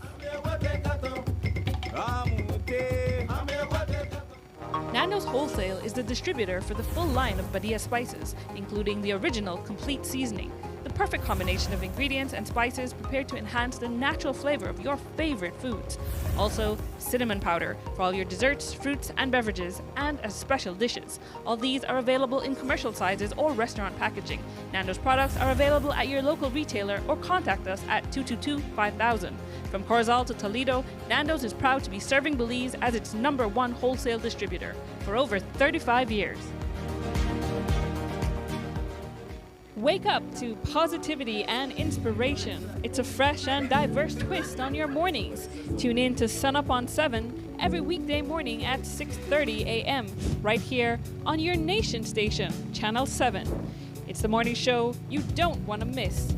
Nando's Wholesale is the distributor for the full line of Badia spices, including the original complete seasoning, the perfect combination of ingredients and spices prepared to enhance the natural flavor of your favorite foods. Also, cinnamon powder for all your desserts, fruits, and beverages, and as special dishes. All these are available in commercial sizes or restaurant packaging. Nando's products are available at your local retailer or contact us at 222-5000. From Corozal to Toledo, Nando's is proud to be serving Belize as its #1 wholesale distributor for over 35 years. Wake up to positivity and inspiration. It's a fresh and diverse twist on your mornings. Tune in to Sunup on 7 every weekday morning at 6:30 a.m. right here on your nation station, Channel 7. It's the morning show you don't want to miss.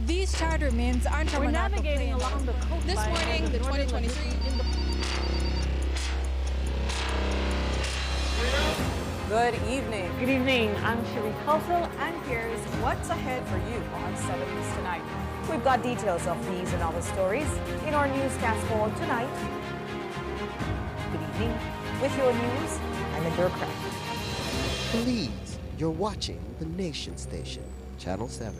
These charter mints aren't from We're an navigating airplane. along the coastline. This morning, of the Northern 2023 Lagoon in the Good evening. Good evening. I'm Sherry Kelso, And here's what's ahead for you on 7 News tonight. We've got details of these and other stories in our newscast for tonight. Good evening. With your news, I'm Indra Craft. Belize, you're watching the Nation Station, Channel 7.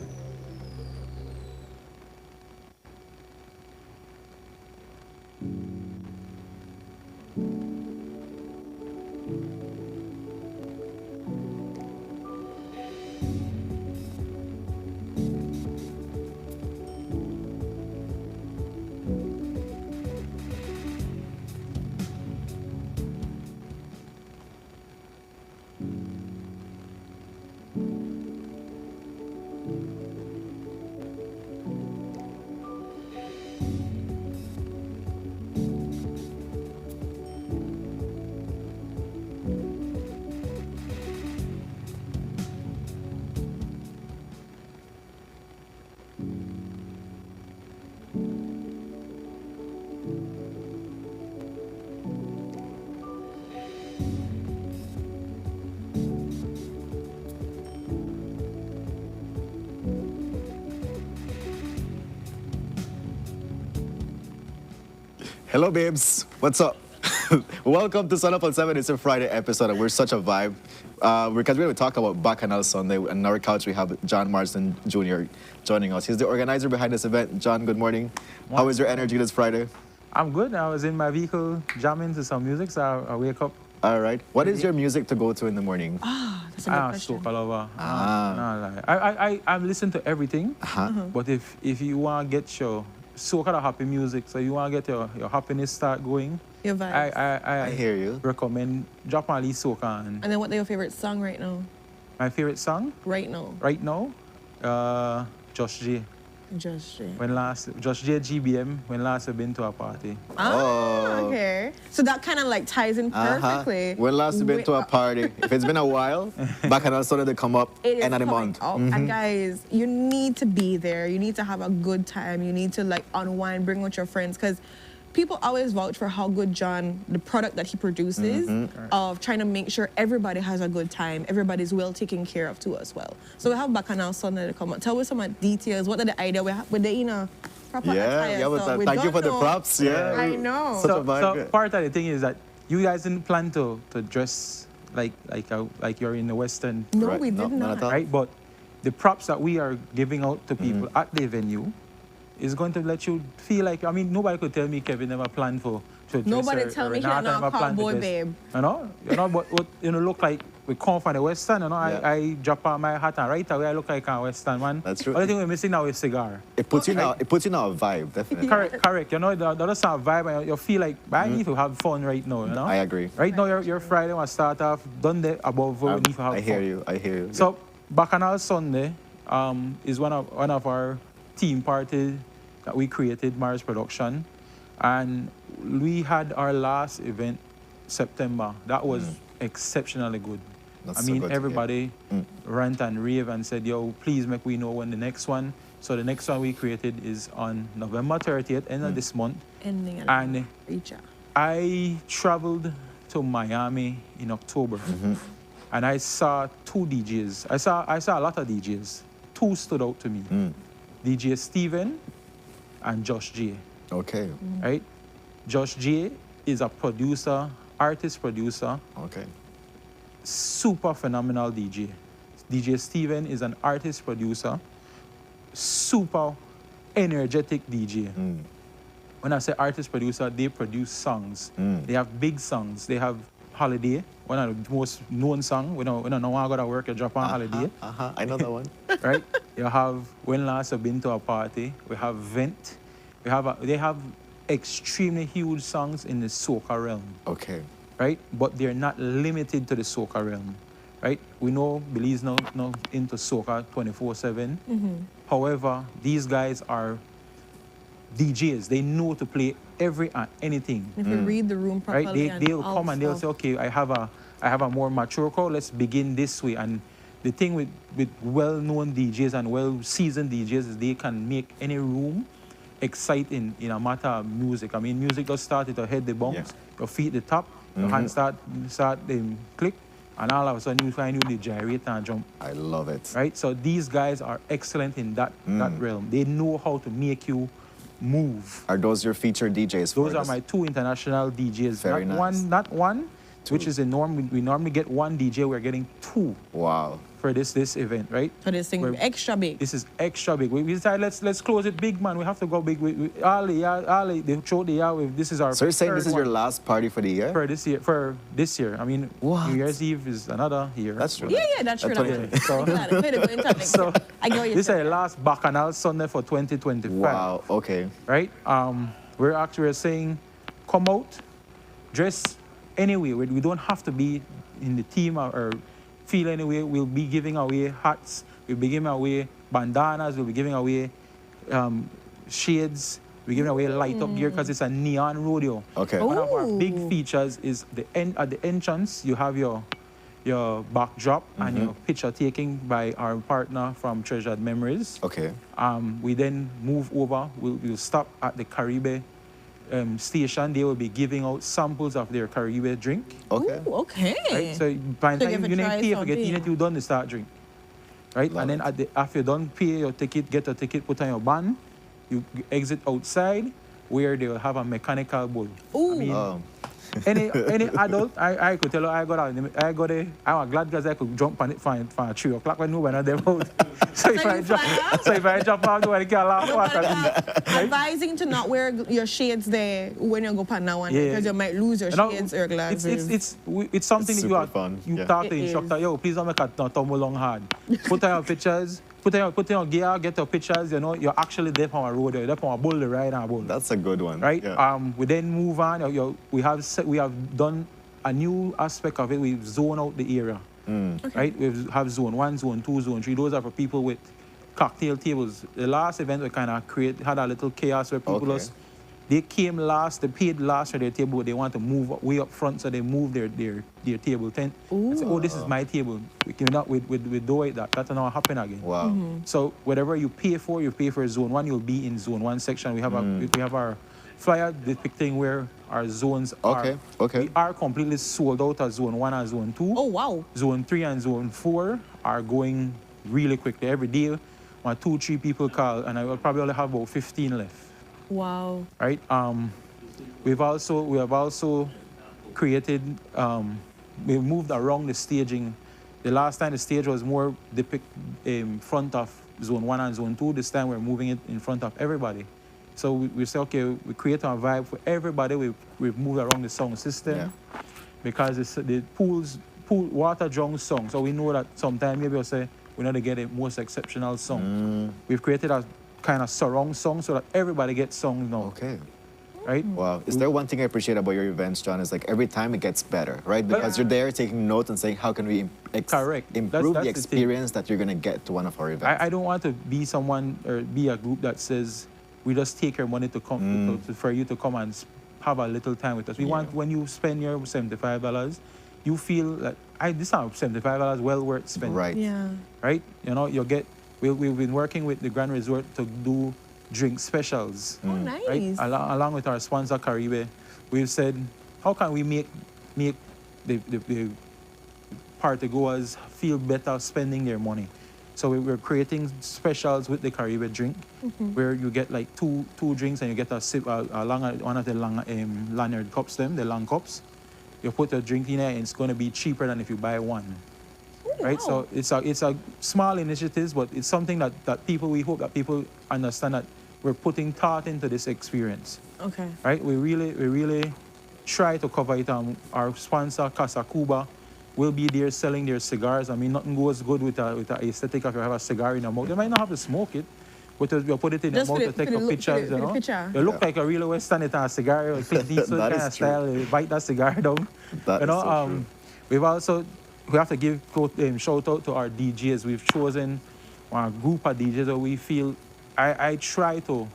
Hello, babes. What's up? Welcome to Sunup on 7. It's a Friday episode, and we're such a vibe. Because we're going to talk about Bacchanal Sunday. And on our couch, we have John Marston Jr. joining us. He's the organizer behind this event. John, good morning. How is your energy this Friday? I'm good. I was in my vehicle jamming to some music, so I wake up. All right. What is your music to go to in the morning? That's a good question. Soca lover. I listen to everything, but if you want to get your soca the happy music, so you want to get your happiness start going, Your vibes. I hear you. Recommend drop my least soca. And then what are your favorite song right now? My favorite song? Right now. Right now? Josh J. Josh J. Josh J GBM, when last I've been to a party. Okay. So that kind of like ties in perfectly. When last you been to a party? If it's been a while, Bacchanal Sunday they come up It is end of the coming month. up. And guys, you need to be there. You need to have a good time. You need to like unwind, bring with your friends, because people always vouch for how good John, the product that he produces, of trying to make sure everybody has a good time, everybody's well taken care of too as well. So we have Bacchanal Sunday to come out. Tell us some details. What are the idea? With the proper attire. Yeah, So we thank you don't for the know. props. Yeah, I know. Such a So vibe. part of the thing is that you guys didn't plan to dress like you're in the Western. No, we did not. Right, but the props that we are giving out to people at the venue is going to let you feel like, I mean, nobody could tell me Kevin never planned for to dress. Nobody tell me Renata he's not never a planned to cowboy dress. babe. You know, what look like we come from the Western, I drop on my hat and right away I look like a Western man. That's true. Only thing we're missing now is cigar. It puts you in a vibe, definitely. Correct. You know, the other sort of vibe, and you feel like, I need to have fun right now, you know? I agree. Right now, your Friday want to start off, done the above, we need to have I hear you. So, Bacchanal Sunday is one of our team parties that we created, Mars Production. And we had our last event September. That was exceptionally good. That's I so mean, good to hear. everybody rant and rave and said, yo, please make we know when the next one. So the next one we created is on November 30th, end of this month. Ending And I traveled to Miami in October, and I saw two DJs. I saw a lot of DJs. Two stood out to me. DJ Steven and Josh J. Okay. Right? Josh J is a producer, artist producer. Okay. Super phenomenal DJ. DJ Steven is an artist producer, super energetic DJ. When I say artist producer, they produce songs. They have big songs. They have Holiday, one of the most known songs. We don't know how I gotta work, you drop on Holiday. I know that one. Right? You have When Last I've Been to a Party. We have Vent. They have extremely huge songs in the soca realm. Okay. Right? But they're not limited to the soca realm. Right? We know Belize now into soca 24/7. However, these guys are DJs. They know to play every and anything. If you read the room properly, Right? They'll come and they'll say, okay, I have a more mature crowd. Let's begin this way. And the thing with well-known DJs and well-seasoned DJs is they can make any room exciting in a matter of music. I mean, music just started to head the bounce, your feet the top, your hands start them click, and all of a sudden you find you the gyrate and jump. I love it. Right? So these guys are excellent in that realm. They know how to make you move. Are those your featured DJs for Those are this? my two international DJs. Very nice. Not one, which is the norm. We normally get one DJ. We're getting two. Wow. For this event, right? So this thing extra big. This is extra big. We decided let's close it big, man. We have to go big. Ali, they showed the year. This is our. So you're saying this is your one last party for the year? for this year. I mean, What? New Year's Eve is another year. That's true. Yeah, that's true. So this is our last Bacchanal Sunday for 2025. Wow. Okay. Right? We're actually saying, come out, dress anyway. We don't have to be in the team or feel anyway. We'll be giving away hats. We'll be giving away bandanas. We'll be giving away shades. We're giving away light up gear because it's a neon rodeo. Okay. One of our big features is at the entrance. You have your backdrop and your picture taking by our partner from Treasured Memories. Okay. We then move over. We'll stop at the Caribe station. They will be giving out samples of their Caribe drink. Okay. Ooh, okay. Right? So by the So time give you a didn't try pay for getting something. it, you done the start drink. Right? Love and then after you done pay your ticket, get a ticket, put on your band, you exit outside where they will have a mechanical bull. Ooh. I mean, Oh. any adult, I could tell you, I got there. I was glad because I could jump on it from 3 o'clock when nobody them out. So if I jump out, nobody can laugh at me. Advising to not wear your shades there when you go pan that one Yeah. because you might lose your You know, shades or glasses. It's something It's that super fun. you Yeah. talk to It the instructor, is. yo, please don't make a tumble long hard. Put on your pictures, put on your gear, get your pictures, you know, you're actually there on a road, you're there on a bull, the ride and a bull. That's a good one. Right? Yeah. We then move on. We have done a new aspect of it. We've zoned out the area. Right? We have zone 1, zone 2, zone 3. Those are for people with cocktail tables. The last event we kind of had a little chaos where people they came last, they paid last for their table, but they want to move way up front, so they move their table tent. And say, oh, this is my table. We cannot do it. That's not happen again. Wow. So whatever you pay for zone 1, you'll be in zone 1 section. We have we have our flyer depicting where our zones are. Okay. We are completely sold out at Zone 1 and Zone 2. Oh, wow. Zone 3 and Zone 4 are going really quickly. Every day, when 2-3 people call, and I will probably only have about 15 left. Wow. Right? We have also created, we moved around the staging. The last time the stage was more in front of Zone 1 and Zone 2. This time we're moving it in front of everybody. So we say, okay, we create a vibe for everybody. We've moved around the sound system because the water drunk song. So we know that sometimes maybe we'll say we're not get the most exceptional song. We've created a kind of surround song so that everybody gets songs now. Okay. Right? Wow. Is there one thing I appreciate about your events, John? Is like every time it gets better, right? Because you're there taking notes and saying, how can we improve the experience that you're going to get to one of our events? I don't want to be someone or be a group that says, we just take your money to come for you to come and have a little time with us. We want when you spend your $75, you feel like this is $75 well worth spending. Right. Yeah. Right? You know, we've been working with the Grand Resort to do drink specials. Oh, nice. Right? Along with our sponsor Caribe, we've said, how can we make the party goers feel better spending their money? So we're creating specials with the Caribe drink, where you get like two drinks and you get a sip one of the lanyard cups, the long cups. You put a drink in there and it's going to be cheaper than if you buy one. Right? Wow. So it's a small initiatives, but it's something that we hope that people understand that we're putting thought into this experience. Okay. Right? We really try to cover it. Our sponsor, Casa Cuba, will be there selling their cigars. I mean, nothing goes good with a aesthetic if you have a cigar in your mouth. They might not have to smoke it, but you put it in your mouth to take a picture. You look like a real Western it on a cigar, or Clint Eastwood kind of style. You bite that cigar down. We have to give shout out to our DJs. We've chosen a group of DJs that we feel. I try to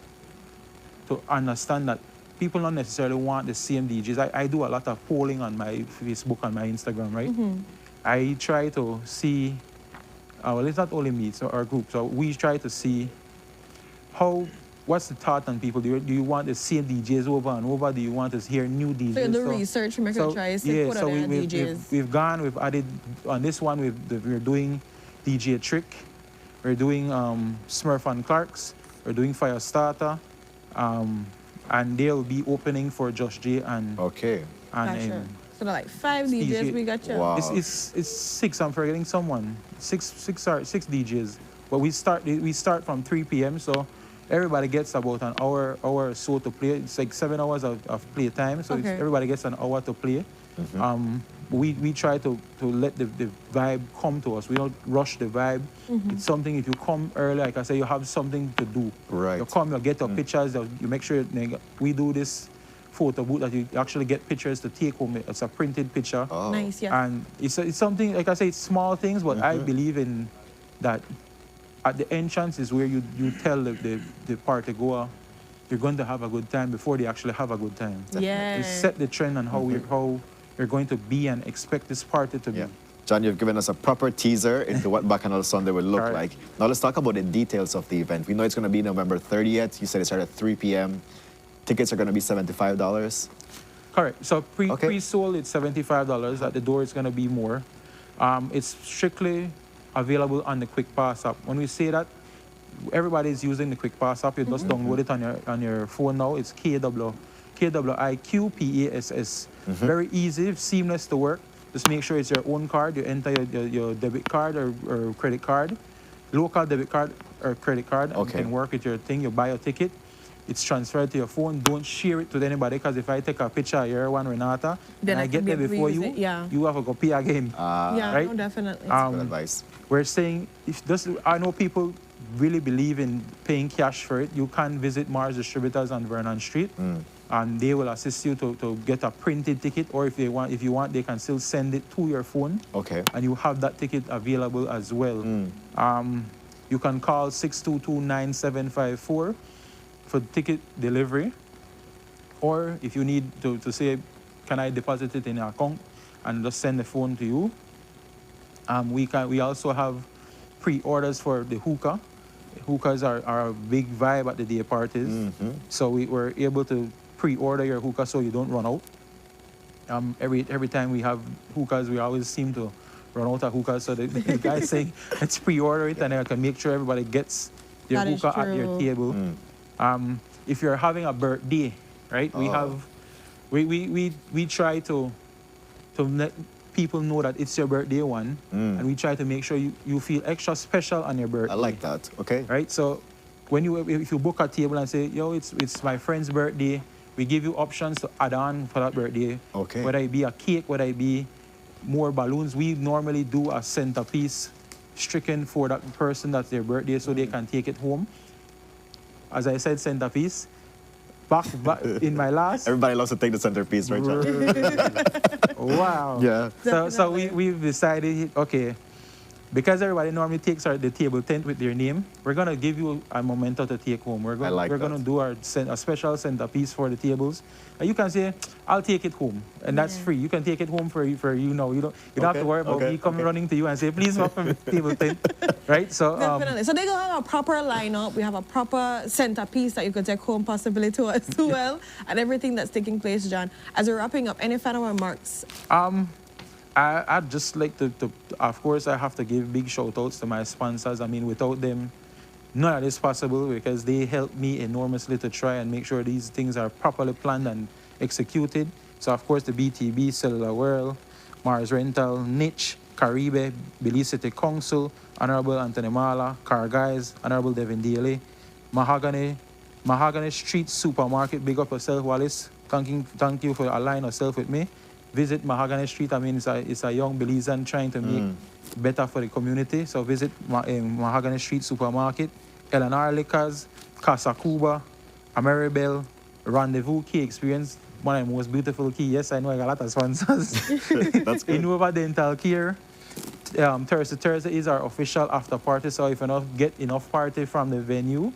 understand that people don't necessarily want the same DJs. I do a lot of polling on my Facebook and my Instagram, right? I try to see, well, it's not only me, it's our group. So we try to see what's the thought on people? Do you want the same DJs over and over? Do you want to hear new DJs? So the research, make a choice, put out there DJs. We've added, on this one, we're doing DJ Trick. We're doing Smurf and Clarks. We're doing Firestarter. And they'll be opening for Josh J and okay. And so like 5 DJs we got you. Wow. It's 6. I'm forgetting someone. Six DJs. But we start from 3 p.m. So everybody gets about an hour or so to play. It's like 7 hours of play time. So everybody gets an hour to play. We try to let the vibe come to us. We don't rush the vibe. It's something, if you come early, like I say, you have something to do. Right. You come, you get your pictures, you make sure we do this photo booth that you actually get pictures to take home. It's a printed picture. Oh. Nice, yeah. And it's something, like I say, it's small things, but I believe in that at the entrance is where you tell the party goer you're going to have a good time before they actually have a good time. Yeah. You set the trend on how you're going to be and expect this party to be. John, you've given us a proper teaser into what Bacchanal Sunday will look like. Now let's talk about the details of the event. We know it's going to be November 30th. You said it started at 3 p.m. Tickets are going to be $75. Correct. So pre-sold, it's $75. At the door, it's going to be more. It's strictly available on the Quick Pass app. When we say that, everybody's using the Quick Pass app. You just download it on your phone now. It's KWIQPASS. Very easy, seamless to work. Just make sure it's your own card. You enter your debit card or credit card, local debit card or credit card, and you can work with your thing. You buy a ticket. It's transferred to your phone. Don't share it to anybody, because if I take a picture of your one, Renata, then and I get there before you, you have to go pay again. Right? No, definitely. That's good advice. We're saying, I know people really believe in paying cash for it. You can visit Mars Distributors on Vernon Street, and they will assist you to get a printed ticket, or if you want, they can still send it to your phone. Okay. And you have that ticket available as well. You can call 622-9754 for ticket delivery, or if you need to say, can I deposit it in your account, and just send the phone to you. We also have pre-orders for the hookah. Hookahs are a big vibe at the day parties. So we were able to pre-order your hookah so you don't run out. Every time we have hookahs, we always seem to run out of hookahs. So the guys saying, let's pre-order it, and I can make sure everybody gets their That is hookah at their true. table. If you're having a birthday, right? We try to let people know that it's your birthday one, and we try to make sure you feel extra special on your birthday. I like that. Okay. Right? So if you book a table and say, yo, it's my friend's birthday, we give you options to add on for that birthday. Okay. Whether it be a cake, whether it be more balloons, we normally do a centerpiece stricken for that person that's their birthday so they can take it home. As I said, centerpiece. Back in my last. Everybody loves to take the centerpiece, right, John? Wow. Yeah. So we've decided, okay, because everybody normally takes the table tent with their name, we're gonna give you a memento to take home. We're gonna do a special centerpiece for the tables. And you can say, I'll take it home, and that's free. You can take it home for you know. You don't have to worry about me coming running to you and say, please welcome the table tent, right? So Definitely. So they're gonna have a proper lineup. We have a proper centerpiece that you could take home possibly to as well, and everything that's taking place, John. As we're wrapping up, any final remarks? I'd just like to, of course, I have to give big shout outs to my sponsors. I mean, without them, none of this is possible because they help me enormously to try and make sure these things are properly planned and executed. So, of course, the BTB, Cellular World, Mars Rental, Niche, Caribe, Belize City Council, Honorable Anthony Mala, Car Guys, Honorable Devin Daly, Mahogany Street Supermarket, big up yourself, Wallace. Thank you for aligning yourself with me. Visit Mahogany Street. I mean, it's a young Belizean trying to make better for the community. So visit Mahogany Street Supermarket, LNR Liquors, Casa Cuba, Ameribel, Rendezvous Key Experience, one of the most beautiful key. Yes, I know I got a lot of sponsors. That's good. Innova Dental Care. Thursday is our official after party. So if you get enough party from the venue,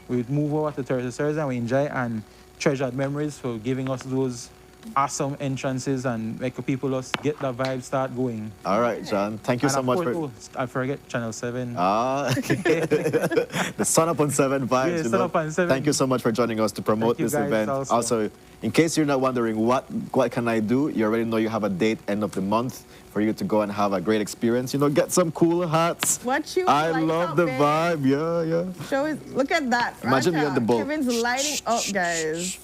we move over to Thursday and we enjoy and treasured memories for giving us those awesome entrances and make people just get the vibe start going. All right, John. Thank you so much for. I forget Channel 7. Okay. The Sunup on 7 vibes. Yeah, Sunup on 7. Thank you so much for joining us to promote this event. Also, in case you're not wondering what can I do, you already know you have a date end of the month for you to go and have a great experience. Get some cool hats. I love the vibe. Yeah. Show it. Look at that. Imagine me on the boat. Kevin's lighting up, guys.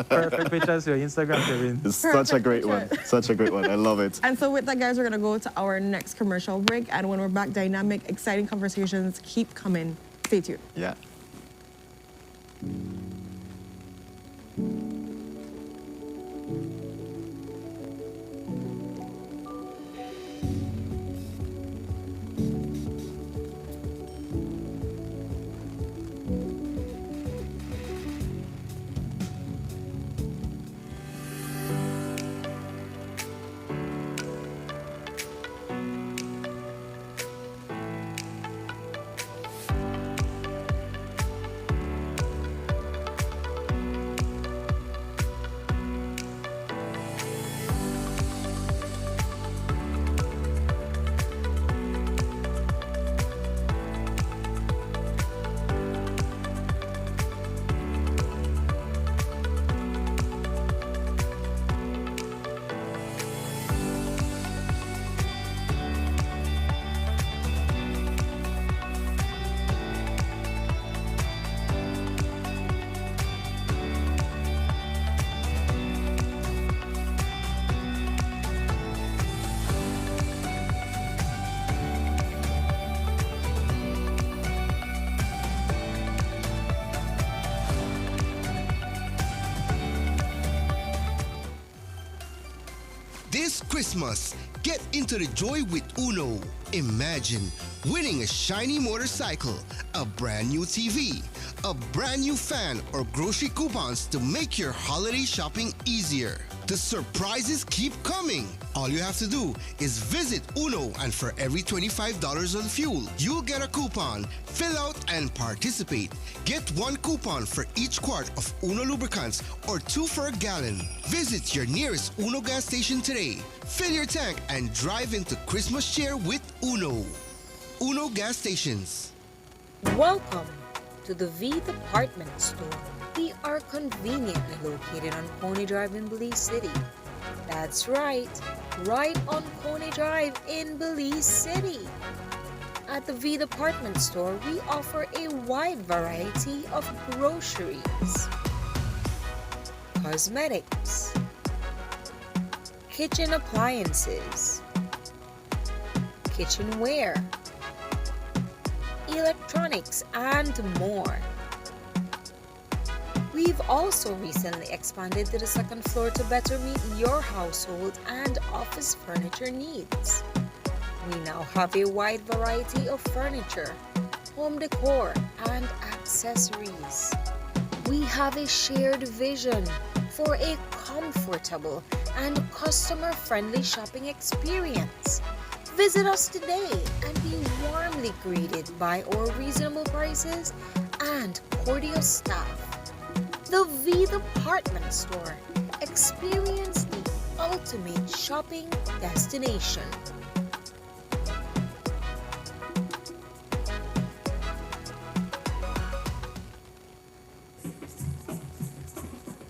Perfect pictures for your Instagram, Kevin. It's such a great one. Such a great one. I love it. And so with that, guys, we're going to go to our next commercial break. And when we're back, dynamic, exciting conversations keep coming. Stay tuned. Yeah. This Christmas, get into the joy with Uno. Imagine winning a shiny motorcycle, a brand new TV, a brand new fan, or grocery coupons to make your holiday shopping easier. The surprises keep coming. All you have to do is visit Uno, and for every $25 on fuel, you'll get a coupon. Fill out and participate. Get one coupon for each quart of Uno lubricants or 2 for a gallon. Visit your nearest Uno gas station today. Fill your tank and drive into Christmas cheer with Uno. Uno gas stations. Welcome to the V Department Store. We are conveniently located on Coney Drive in Belize City. That's right on Coney Drive in Belize City. At the V Department Store, we offer a wide variety of groceries, cosmetics, kitchen appliances, kitchenware, electronics, and more. We've also recently expanded to the second floor to better meet your household and office furniture needs. We now have a wide variety of furniture, home decor, and accessories. We have a shared vision for a comfortable and customer-friendly shopping experience. Visit us today and be warmly greeted by our reasonable prices and cordial staff. The V Department Store. Experience the ultimate shopping destination.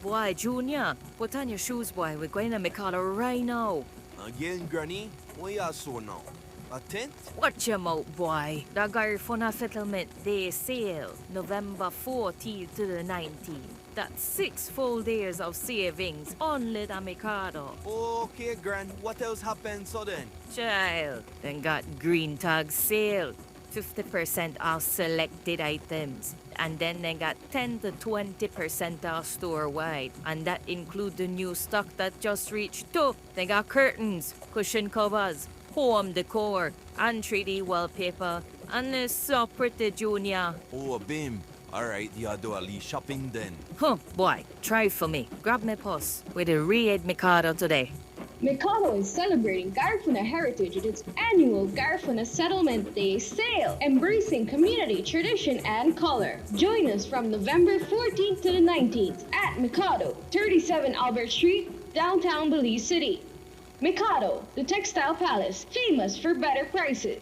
Boy, Junior, put on your shoes, boy. We're going to Mikado right now. Again, Granny? What you so now? A tent? Watch your mouth, boy. The Garifuna Settlement Day sale, November 14th to the 19th. That's 6 full days of savings, only the Mikado. Okay, Gran. What else happened so then? Child, then got green tag sale, 50% off selected items. And then they got 10 to 20% off store-wide. And that include the new stock that just reached too. They got curtains, cushion covers, home decor, and 3D wallpaper. And it's so pretty, Junior. Oh, Bim. All right, you do a little shopping then. Huh, boy, try for me. Grab my purse with a red Mikado today. Mikado is celebrating Garifuna heritage with its annual Garifuna Settlement Day sale, embracing community, tradition, and color. Join us from November 14th to the 19th at Mikado, 37 Albert Street, downtown Belize City. Mikado, the textile palace, famous for better prices.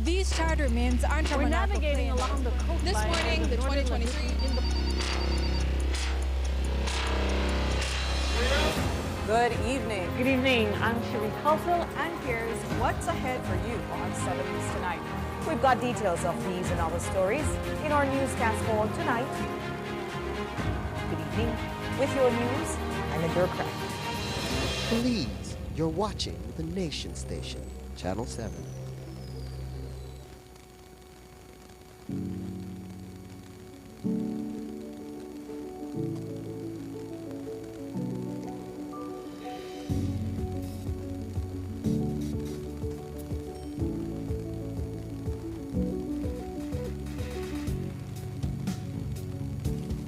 These charter means aren't We're navigating along the coastline. This morning, the 2023 Good evening. Good evening. I'm Cherie Culfil, and here's what's ahead for you on 7 News Tonight. We've got details of these and other stories in our newscast for tonight. Good evening. With your news, I'm Indra Craft. Belize, you're watching the Nation Station, Channel 7.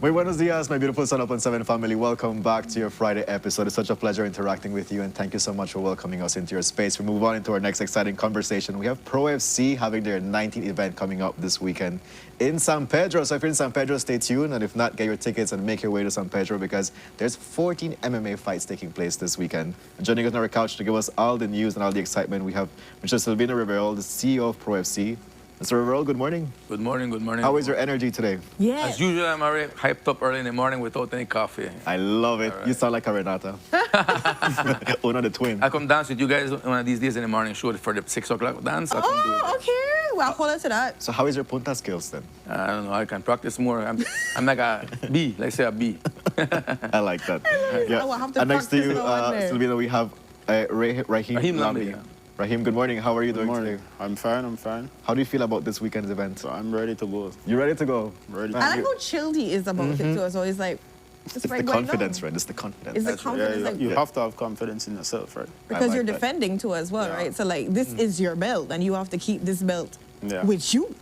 Muy buenos dias, my beautiful Sunup on 7 family. Welcome back to your Friday episode. It's such a pleasure interacting with you, and thank you so much for welcoming us into your space. We move on into our next exciting conversation. We have Pro FC having their 19th event coming up this weekend in San Pedro. So if you're in San Pedro, stay tuned, and if not, get your tickets and make your way to San Pedro because there's 14 MMA fights taking place this weekend. And joining us on our couch to give us all the news and all the excitement, we have Mr. Silvino Rivero, the CEO of Pro FC. Mr. Rivero, good morning. Good morning, good morning. How is your energy today? Yeah. As usual, I'm already hyped up early in the morning without any coffee. I love it. You sound like a Renata. Una the twin. I come dance with you guys one of these days in the morning show for the 6 o'clock dance. I come do it. Oh, okay. Well, hold on to that. So how is your punta skills then? I don't know, I can practice more. I'm like a B, let's say a B. I like that. Yeah. Oh, I have to and next to you, practice Silvina, we have Rahim Lambi. yeah. Rahim, good morning. How are you doing today? I'm fine. How do you feel about this weekend's event? So I'm ready to go. You ready to go? Ready. I like how chilled he is about it too. So he's like, it's the confidence, right? It's the confidence. It's the confidence. Yeah, like, you have to have confidence in yourself, right? because like you're that. defending too as well, right? So like, this is your belt, and you have to keep this belt with you.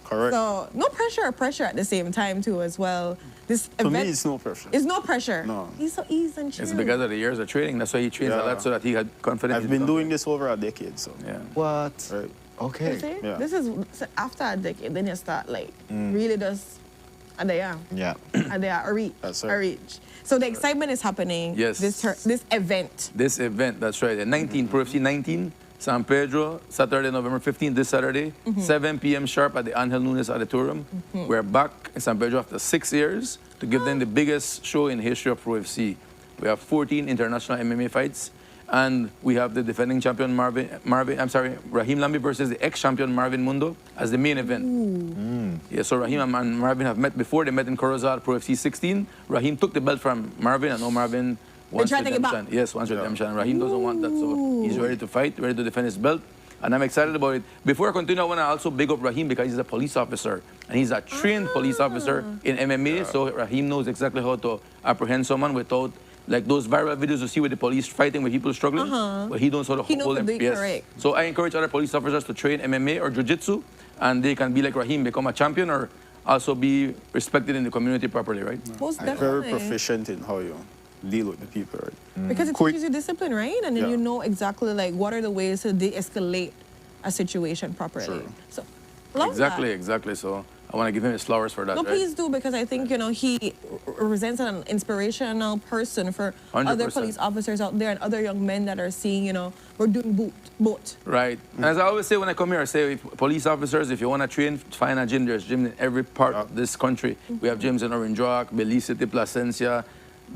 Correct. So no pressure or pressure at the same time too as well. This To event me, it's no pressure. It's no pressure. No. He's so easy and chill. It's because of the years of training. That's why he trains a lot so that he had confidence. I've been doing this over a decade, so. Yeah. What? Right. Okay. You see? Yeah. This is so after a decade, then you start like really just And they are. Yeah. And they are a reach. That's A right. reach. So the excitement is happening. Yes. This event. This event, that's right. The 19, Pro FC 19, San Pedro, Saturday, November 15th, this Saturday, 7 p.m. sharp at the Angel Nunes Auditorium. We're back in San Pedro after 6 years to give them the biggest show in the history of Pro FC. We have 14 international MMA fights, and we have the defending champion Raheem Lambi versus the ex-champion Marvin Mundo as the main event. Yeah, so Raheem and Marvin have met before. They met in Corozal Pro FC 16. Raheem took the belt from Marvin, and now Marvin wants trying to get back. redemption. Yes, wants redemption. Raheem doesn't want that, so he's ready to fight, ready to defend his belt. And I'm excited about it. Before I continue, I want to also big up Raheem because he's a police officer. And he's a trained police officer in MMA, so Raheem knows exactly how to apprehend someone without, like those viral videos you see with the police fighting with people struggling. But he knows how to hold them. Correct. So I encourage other police officers to train MMA or jiu-jitsu, and they can be like Raheem, become a champion, or also be respected in the community properly, right? Most Very definitely. proficient in how you deal with the people, right? Because it Quick. teaches you discipline, right? And then Yeah. you know exactly like what are the ways to de-escalate a situation properly. True. So, love Exactly, that. exactly. So I want to give him his flowers for that, No, right? please do, because I think, you know, he represents an inspirational person for other 100%. police officers out there and other young men that are seeing, you know, we're doing both. Right. And as I always say when I come here, I say, police officers, if you want to train, find a gym. There's gym in every part of this country. We have gyms in Orange Rock, Belize City, Placencia,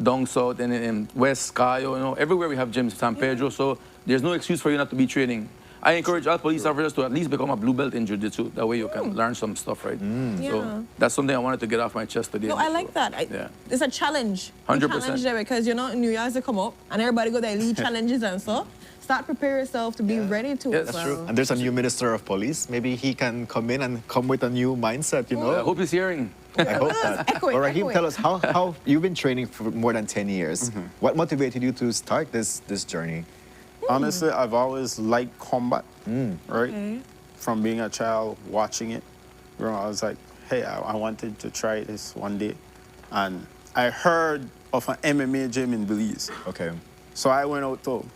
down south, and in West, Cayo, you know, everywhere we have gyms, San Pedro. So there's no excuse for you not to be training. I encourage all police officers to at least become a blue belt in jiu-jitsu. That way you can learn some stuff, right? Yeah. So that's something I wanted to get off my chest today. No, I like that. Yeah. It's a challenge. 100%. Challenge there because, you know, New Year's to come up and everybody got their lead challenges and so. Start prepare yourself to be ready to as well. And there's a new minister of police. Maybe he can come in and come with a new mindset, you know? I hope he's hearing. I hope that. Echo it, But Raheem, echo it. tell us, how you've been training for more than 10 years. What motivated you to start this journey? Honestly, I've always liked combat, right? Okay. From being a child, watching it. You know, I was like, hey, I wanted to try this one day. And I heard of an MMA gym in Belize. Okay. So I went out to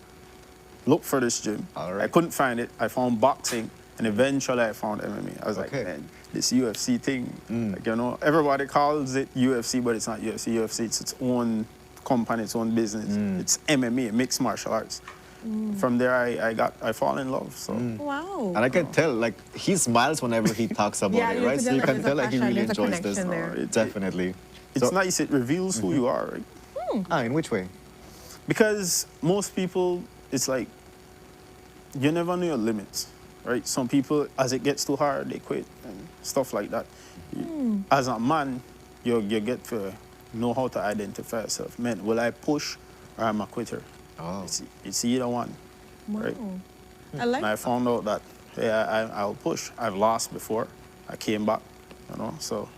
look for this gym. All right. I couldn't find it. I found boxing, and eventually I found MMA. I was like, man, this UFC thing, like, you know, everybody calls it UFC, but it's not UFC. UFC, it's its own company, its own business. It's MMA, mixed martial arts. From there, I fall in love. So. Wow. And I can tell, like, he smiles whenever he talks about Yeah, it, you right? can So tell you that can there's tell a like he passion, really there's a enjoys this. connection there. Definitely. It's So- nice, it reveals who you are, right? in which way? Because most people, it's like, you never know your limits, right? Some people, as it gets too hard, they quit and stuff like that. As a man, you get to know how to identify yourself. Man, will I push or am I a quitter? It's either one, right? I like And I found out that, hey, I'll push. I've lost before. I came back, you know, so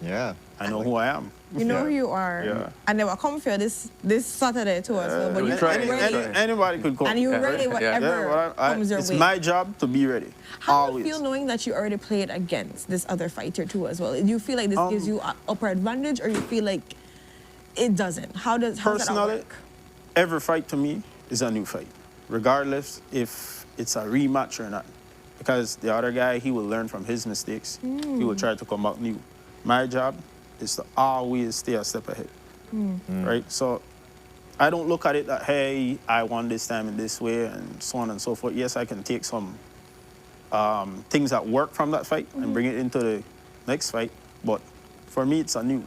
yeah, I know who I am. You know who you are. Yeah. And they will come for you this Saturday too as well. But you're ready. Anybody could come. And you're ready whatever comes your it's way. my job to be ready. How do always. you feel knowing that you already played against this other fighter too as well? Do you feel like this gives you an upper advantage or you feel like it doesn't? How does that Personally, work? every fight to me is a new fight, regardless if it's a rematch or not. Because the other guy, he will learn from his mistakes. He will try to come back new. My job is to always stay a step ahead, right? So I don't look at it that, hey, I won this time in this way and so on and so forth. Yes, I can take some things that work from that fight and bring it into the next fight. But for me, it's a new.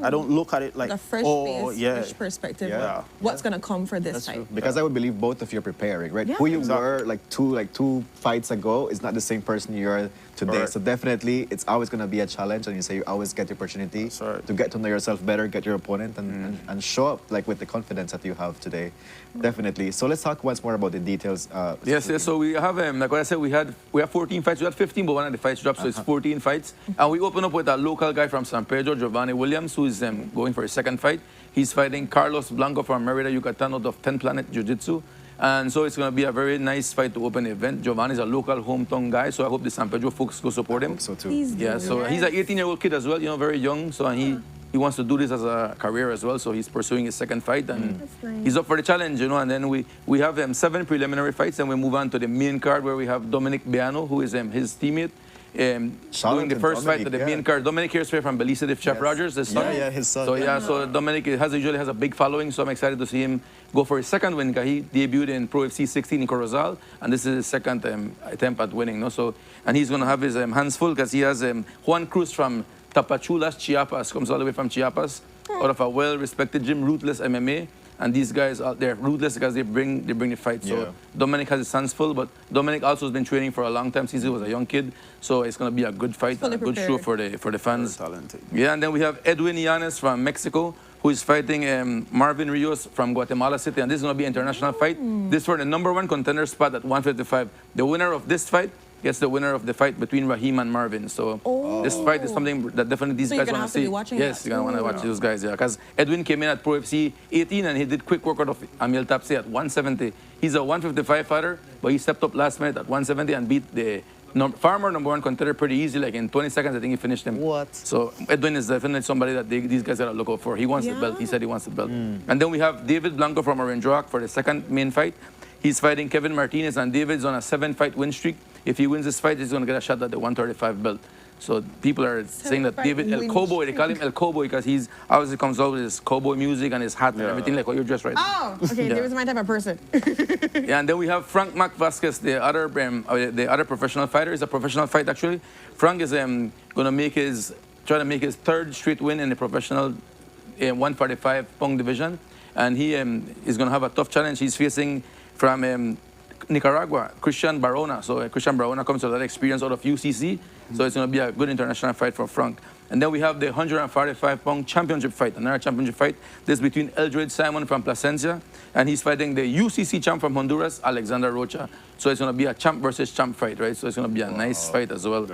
I don't look at it like, a fresh oh, face, yeah. fresh perspective. Yeah. What's gonna come for this That's fight? true. Because I would believe both of you are preparing, right? Yeah. Who you Exactly. were like two fights ago is not the same person you are today. Correct. So definitely, it's always going to be a challenge, and you say you always get the opportunity to get to know yourself better, get your opponent, and show up like with the confidence that you have today. Definitely. So let's talk once more about the details. Yes. So we have, like what I said, we have 14 fights. We had 15, but one of the fights dropped, so it's 14 fights. And we open up with a local guy from San Pedro, Giovanni Williams, who is going for his second fight. He's fighting Carlos Blanco from Merida, Yucatan, out of 10 Planet Jiu-Jitsu. And so it's going to be a very nice fight to open the event. Giovanni is a local hometown guy, so I hope the San Pedro folks go support him. So too. Yeah, so he's an 18-year-old kid as well, very young. So he wants to do this as a career as well. So he's pursuing his second fight, and he's up for the challenge, And then we have 7 preliminary fights, and we move on to the main card where we have Dominic Biano, who is his teammate. doing the first fight to the main card. Dominic here's from Belize, Chef Rogers, his son. Yeah, his son. So so Dominic usually has a big following, so I'm excited to see him go for his second win, because he debuted in Pro FC 16 in Corozal, and this is his second attempt at winning. No? So, and he's going to have his hands full, because he has Juan Cruz from Tapachulas, Chiapas, comes all the way from Chiapas, out of a well-respected gym, Ruthless MMA. And these guys out there, ruthless, because they bring the fight. So Dominic has his hands full, but Dominic also has been training for a long time since he was a young kid. So it's going to be a good fight, and a good show for the fans. Talented. Yeah, and then we have Edwin Yanes from Mexico, who is fighting Marvin Rios from Guatemala City, and this is going to be an international fight. This for the #1 contender spot at 155. The winner of this fight gets the winner of the fight between Raheem and Marvin. So this fight is something that definitely these guys want to see. Yes, you're going to want to watch those guys, yeah. Because Edwin came in at Pro FC 18 and he did quick workout of Amil Tapsi at 170. He's a 155 fighter, but he stepped up last minute at 170 and beat the former #1 contender pretty easy. Like in 20 seconds, I think he finished him. What? So Edwin is definitely somebody that these guys gotta look out for. He wants the belt. He said he wants the belt. And then we have David Blanco from Orange Rock for the second main fight. He's fighting Kevin Martinez, and David's on a 7-fight win streak. If he wins this fight, he's going to get a shot at the 135 belt. So people are saying that David El Cowboy, they call him El Cowboy because he's obviously comes out with his cowboy music and his hat and everything like what you're dressed right now. Oh, okay, David's my type of person. Yeah, and then we have Frank Mac Vasquez, the other professional fighter. It's a professional fight actually. Frank is going to try to make his third straight win in the professional 145-pound division, and he is going to have a tough challenge. He's facing from Nicaragua, Christian Barona. So Christian Barona comes with a lot of experience out of UCC. So it's going to be a good international fight for Frank. And then we have the 145-pound championship fight, another championship fight. This is between Eldred Simon from Plasencia, and he's fighting the UCC champ from Honduras, Alexander Rocha. So it's going to be a champ versus champ fight, right? So it's going to be a nice fight as well.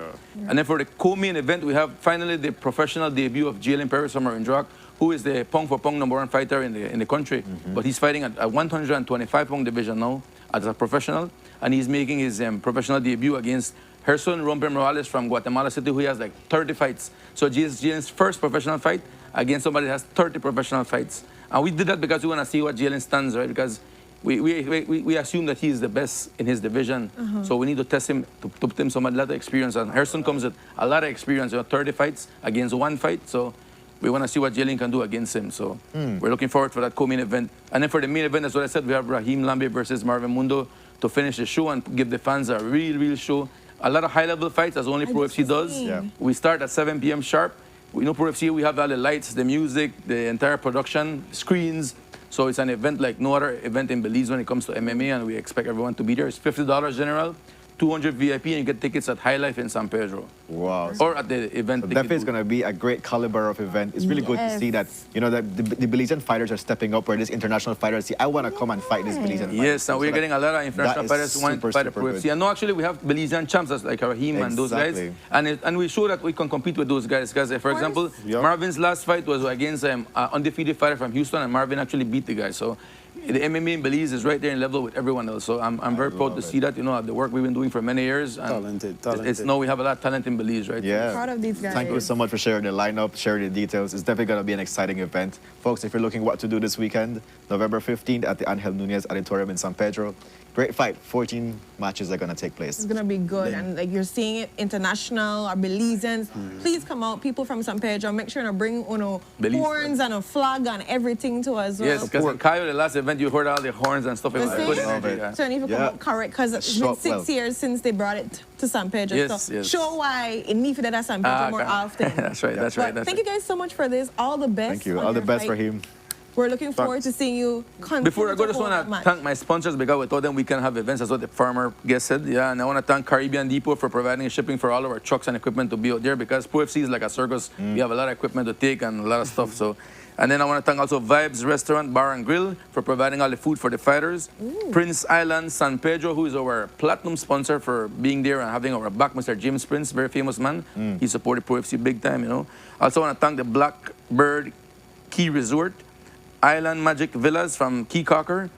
And then for the co-main event, we have finally the professional debut of Jalen Perez from Orange Rock, who is the pound-for-pound #1 fighter in the country. But he's fighting at a 125-pound division now as a professional, and he's making his professional debut against Gerson Rompe Morales from Guatemala City, who has like 30 fights. So Jalen's first professional fight against somebody that has 30 professional fights. And we did that because we want to see what Jalen stands, right? Because we assume that he's the best in his division. So we need to test him, to put him some a lot of experience. And Gerson comes with a lot of experience, 30 fights against one fight. So we want to see what Jalen can do against him. So we're looking forward for that co-main event. And then for the main event, as what I said, we have Raheem Lambe versus Marvin Mundo to finish the show and give the fans a real show. A lot of high-level fights, as only Pro FC does. We start at 7 p.m. sharp. We know Pro FC, we have all the lights, the music, the entire production, screens. So it's an event like no other event in Belize when it comes to MMA, and we expect everyone to be there. It's $50 general, 200 VIP, and you get tickets at High Life in San Pedro. Wow. Or at the event. So definitely it's going to be a great caliber of event. It's really good to see that, you know, that the Belizean fighters are stepping up, where this international fighters see, I want to come and fight this Belizean fighter. Yes, and we're getting a lot of international fighters who want to fight at Pro FC. And no, actually, we have Belizean champs like Raheem and those guys. And we show that we can compete with those guys. Because, for example, Marvin's last fight was against an undefeated fighter from Houston, and Marvin actually beat the guy. So the MMA in Belize is right there in level with everyone else. So I'm very proud to see that, you know, the work we've been doing for many years. And talented. It's now we have a lot of talent in Belize, right? Yeah. Proud of these guys. Thank you so much for sharing the lineup, sharing the details. It's definitely going to be an exciting event. Folks, if you're looking what to do this weekend, November 15th at the Angel Nunez Auditorium in San Pedro. Great fight. 14 matches are going to take place. It's going to be good. And like you're seeing it, international or Belizeans. Please come out. People from San Pedro, make sure to bring horns and a flag and everything to us. Yes, because in Cayo, the last event, you heard all the horns and stuff. It was good energy. So I need to come out correct, because it's been 6 years since they brought it to San Pedro. Yes, so show why it needs to be at San Pedro more often. That's right, that's right. Thank you guys so much for this. All the best. Thank you. All the best for him. We're looking forward to seeing you continue. Before I go, I just want to thank my sponsors, because without them we can have events. That's what the farmer guest said. Yeah, and I want to thank Caribbean Depot for providing shipping for all of our trucks and equipment to be out there, because Pro FC is like a circus. We have a lot of equipment to take and a lot of stuff. So, and then I want to thank also Vibes Restaurant Bar and Grill for providing all the food for the fighters. Prince Island San Pedro, who is our platinum sponsor, for being there and having our back, Mr. James Prince, very famous man. He supported Pro FC big time, you know. Also want to thank the Blackbird Key Resort, Island Magic Villas from Key Cocker,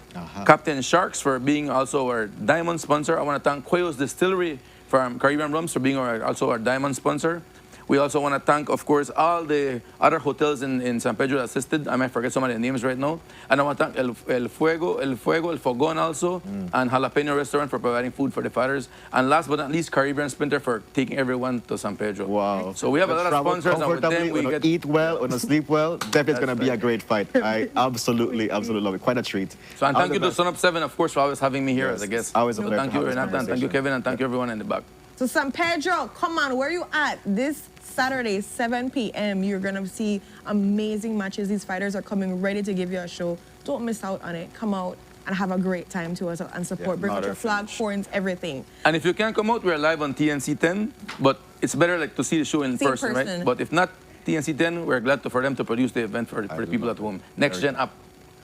Captain Sharks for being also our diamond sponsor. I want to thank Cuello's Distillery from Caribbean Rums for being also our diamond sponsor. We also want to thank, of course, all the other hotels in San Pedro that assisted. I might forget some of their names right now. And I want to thank El Fogon also, and Jalapeno Restaurant for providing food for the fathers. And last but not least, Caribbean Sprinter for taking everyone to San Pedro. Wow. So we have a lot of sponsors, and with them we get... eat well, or sleep well. Definitely it's going to be a great fight. I absolutely love it. Quite a treat. So and thank you to Sunup 7, of course, for always having me here as a guest. Always a pleasure. Thank you, Renata, and thank you, Kevin, and thank you, everyone in the back. So San Pedro, come on, where you at? This Saturday, 7 p.m., you're going to see amazing matches. These fighters are coming ready to give you a show. Don't miss out on it. Come out and have a great time to us and support. Bring out your flag, horns, everything. And if you can't come out, we're live on TNC 10, but it's better like to see the show in person, right? But if not TNC 10, we're glad for them to produce the event for the people at home. Next Gen app.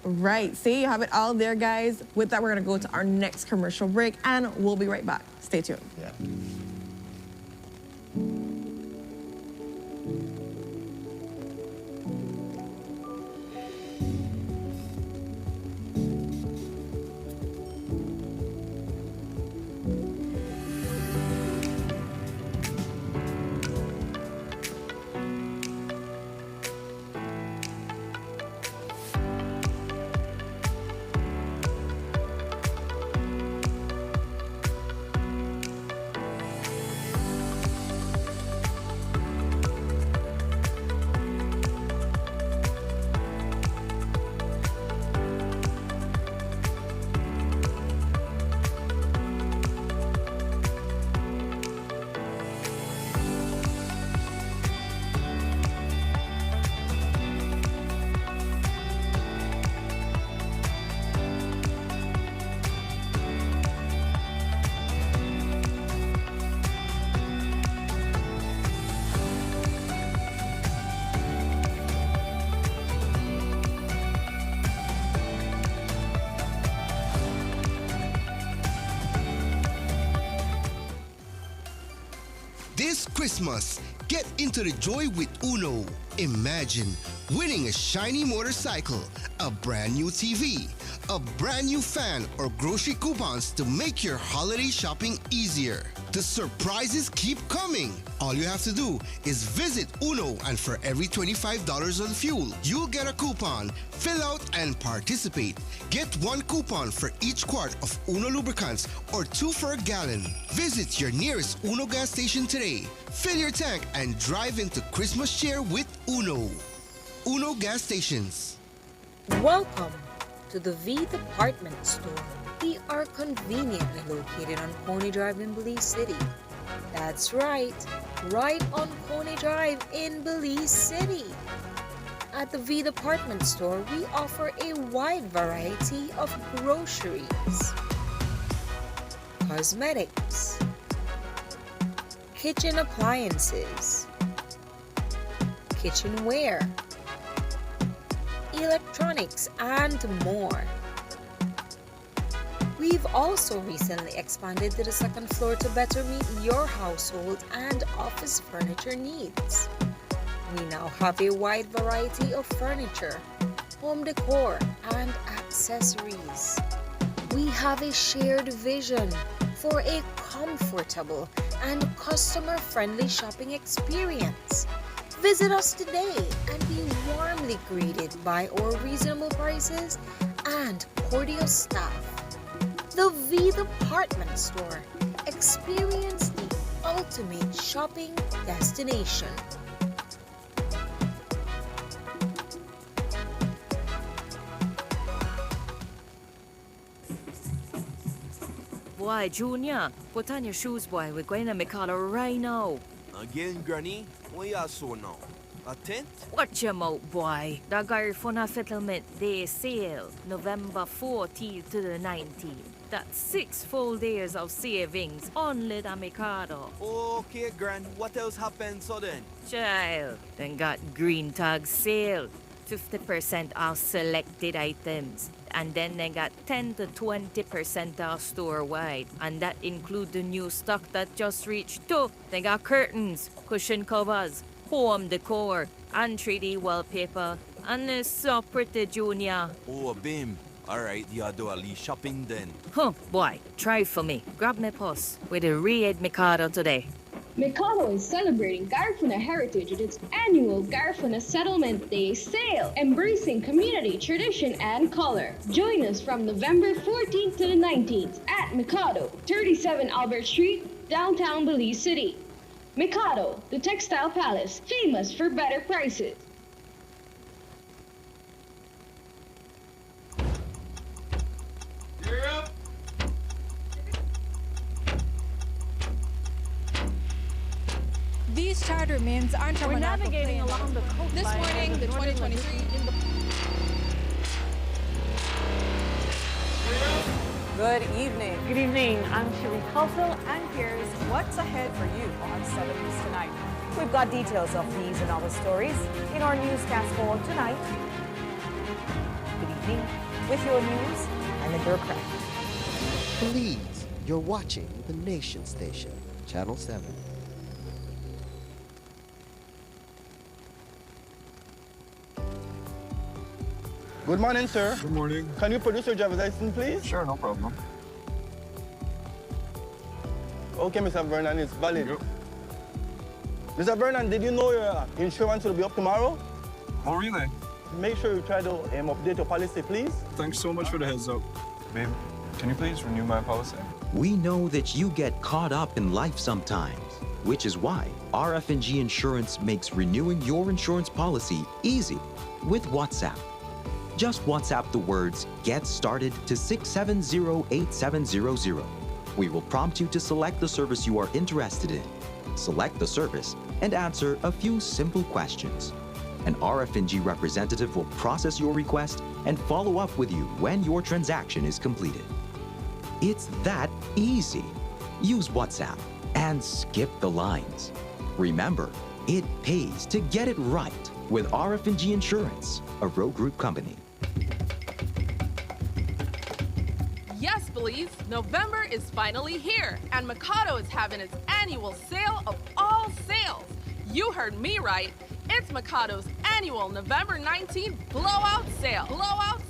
Right. See, you have it all there, guys. With that, we're going to go to our next commercial break, and we'll be right back. Stay tuned. Yeah. This Christmas, get into the joy with Uno. Imagine winning a shiny motorcycle, a brand new TV, a brand new fan, or grocery coupons to make your holiday shopping easier. The surprises keep coming. All you have to do is visit Uno, and for every $25 on fuel, you'll get a coupon. Fill out and participate. Get one coupon for each quart of Uno lubricants or 2 for a gallon. Visit your nearest Uno gas station today. Fill your tank and drive into Christmas cheer with Uno. Uno gas stations. Welcome to the V Department Store. We are conveniently located on Coney Drive in Belize City. That's right on Coney Drive in Belize City. At the V Department Store, we offer a wide variety of groceries, cosmetics, kitchen appliances, kitchenware, electronics, and more. We've also recently expanded to the second floor to better meet your household and office furniture needs. We now have a wide variety of furniture, home decor, and accessories. We have a shared vision for a comfortable and customer-friendly shopping experience. Visit us today and be warmly greeted by our reasonable prices and cordial staff. The V Department Store. Experience the ultimate shopping destination. Boy, Junior, put on your shoes, boy. We're going to Mikado right now. Again, Granny, what you so now? A tent? Watch your mouth, boy. The Garifuna Settlement Day sale, November 14th to the 19th. That's 6 full days of savings, only the Mikado. Okay, Gran, what else happened so then? Child, then got green tag sale, 50% off selected items. And then they got 10 to 20% off store-wide. And that include the new stock that just reached too. They got curtains, cushion covers, home decor, and 3D wallpaper. And it's so pretty, Junior. Oh, Bim. Alright, you do a little shopping then. Huh, boy, try for me. Grab my purse with a red Mikado today. Mikado is celebrating Garifuna heritage with its annual Garifuna Settlement Day sale, embracing community, tradition, and color. Join us from November 14th to the 19th at Mikado, 37 Albert Street, downtown Belize City. Mikado, the textile palace, famous for better prices. These charter mints aren't from We're an navigating along the coastline. This morning, the 2023. Good evening. Good evening. I'm Sheree Culfil, and here's what's ahead for you on 7 News Tonight. We've got details of these and other stories in our newscast for tonight. Good evening. With your news, I'm Indra Craft. Belize, you're watching the Nation Station, Channel 7. Good morning, sir. Good morning. Can you produce your driver's license, please? Sure, no problem. Okay, Mr. Vernon, it's valid. Mr. Vernon, did you know your insurance will be up tomorrow? Oh, really? Make sure you try to update your policy, please. Thanks so much for the heads up. Babe, can you please renew my policy? We know that you get caught up in life sometimes, which is why RF&G Insurance makes renewing your insurance policy easy with WhatsApp. Just WhatsApp the words "Get Started" to 670-8700. We will prompt you to select the service you are interested in, select the service, and answer a few simple questions. An RF&G representative will process your request and follow up with you when your transaction is completed. It's that easy. Use WhatsApp and skip the lines. Remember, it pays to get it right with RF&G Insurance, a Row Group company. Yes, Belize, November is finally here, and Mikado is having its annual sale of all sales. You heard me right. It's Mikado's annual November 19th blowout sale. Blowout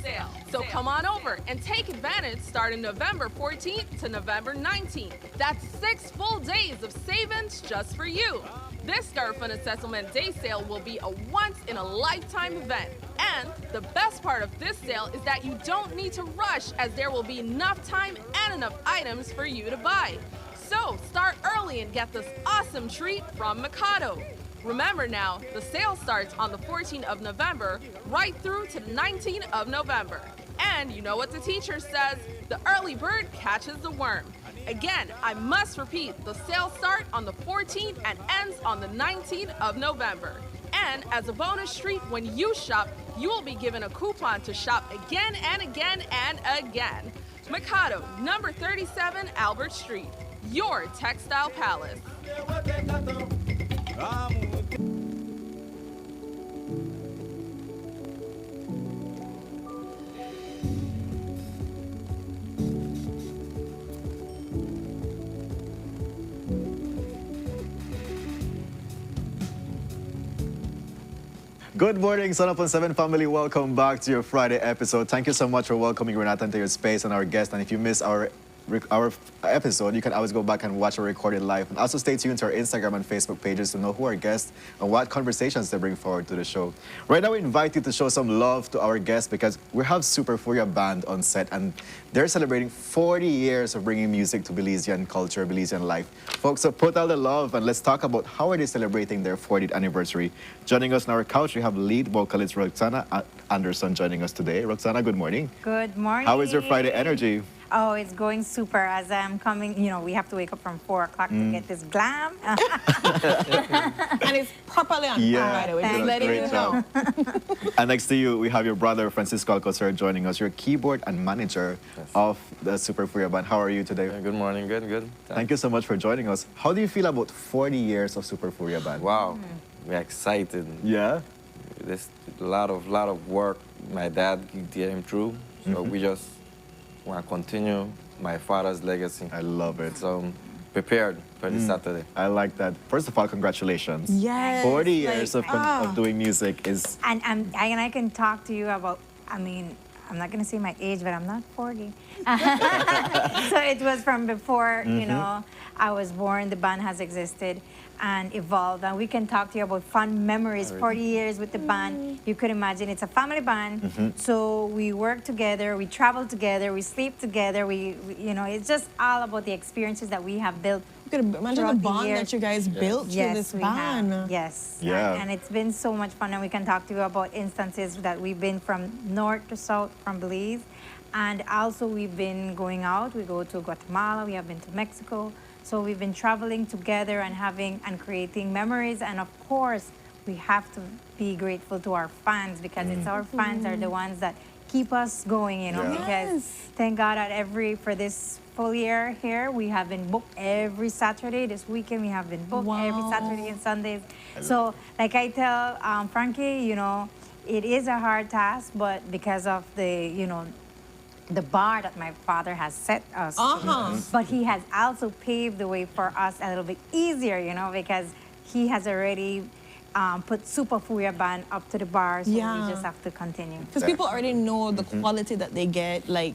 sale. So come on over and take advantage starting November 14th to November 19th. That's 6 full days of savings just for you. This Garifuna Settlement Day sale will be a once-in-a-lifetime event. And the best part of this sale is that you don't need to rush, as there will be enough time and enough items for you to buy. So start early and get this awesome treat from Mikado. Remember now, the sale starts on the 14th of November right through to the 19th of November. And you know what the teacher says, the early bird catches the worm. Again, I must repeat, the sale starts on the 14th and ends on the 19th of November. And as a bonus treat, when you shop, you will be given a coupon to shop again and again and again. Mikado, number 37 Albert Street, your textile palace. Good morning, Sunup on 7 family. Welcome back to your Friday episode. Thank you so much for welcoming Renata into your space and our guest. And if you missed our episode, you can always go back and watch our recorded live. And also stay tuned to our Instagram and Facebook pages to know who our guests and what conversations they bring forward to the show. Right now, we invite you to show some love to our guests because we have Super Furia Band on set and they're celebrating 40 years of bringing music to Belizean culture, Belizean life. Folks, so put all the love and let's talk about how are they celebrating their 40th anniversary. Joining us on our couch, we have lead vocalist Roxana Anderson joining us today. Roxana, good morning. Good morning. How is your Friday energy? Oh, it's going super. As I'm coming, you know, we have to wake up from 4 o'clock to get this glam. And it's properly on time, by the way. Just letting you know. And next to you, we have your brother, Francisco Alcocer, joining us. You're keyboard and manager of the Super Furia Band. How are you today? Yeah, good morning. Good. Thank you so much for joining us. How do you feel about 40 years of Super Furia Band? Wow. We're excited. Yeah? There's a lot of work my dad did him through. So we just want to continue my father's legacy. I love it. So prepared for this Saturday. I like that. First of all, congratulations. Yes. 40 years like, of doing music is... And I can talk to you about, I mean, I'm not going to say my age, but I'm not 40. So it was from before, you know, I was born. The band has existed and evolved. And we can talk to you about fun memories, 40 years with the band. You could imagine it's a family band. So we work together, we travel together, we sleep together. You know, it's just all about the experiences that we have built. You could imagine the bond that you guys built through this band. Yes. Yeah. And it's been so much fun. And we can talk to you about instances that we've been from north to south from Belize. And also we've been going out. We go to Guatemala. We have been to Mexico. So we've been traveling together and creating memories. And of course, we have to be grateful to our fans because it's our fans are the ones that keep us going, you know, because thank God for this full year here, we have been booked every Saturday. This weekend, we have been booked every Saturday and Sundays. So like I tell Frankie, you know, it is a hard task, but because of the, you know, the bar that my father has set us, but he has also paved the way for us a little bit easier, you know, because he has already put Super Furia Band up to the bar, so we just have to continue. Because people already know the quality that they get, like,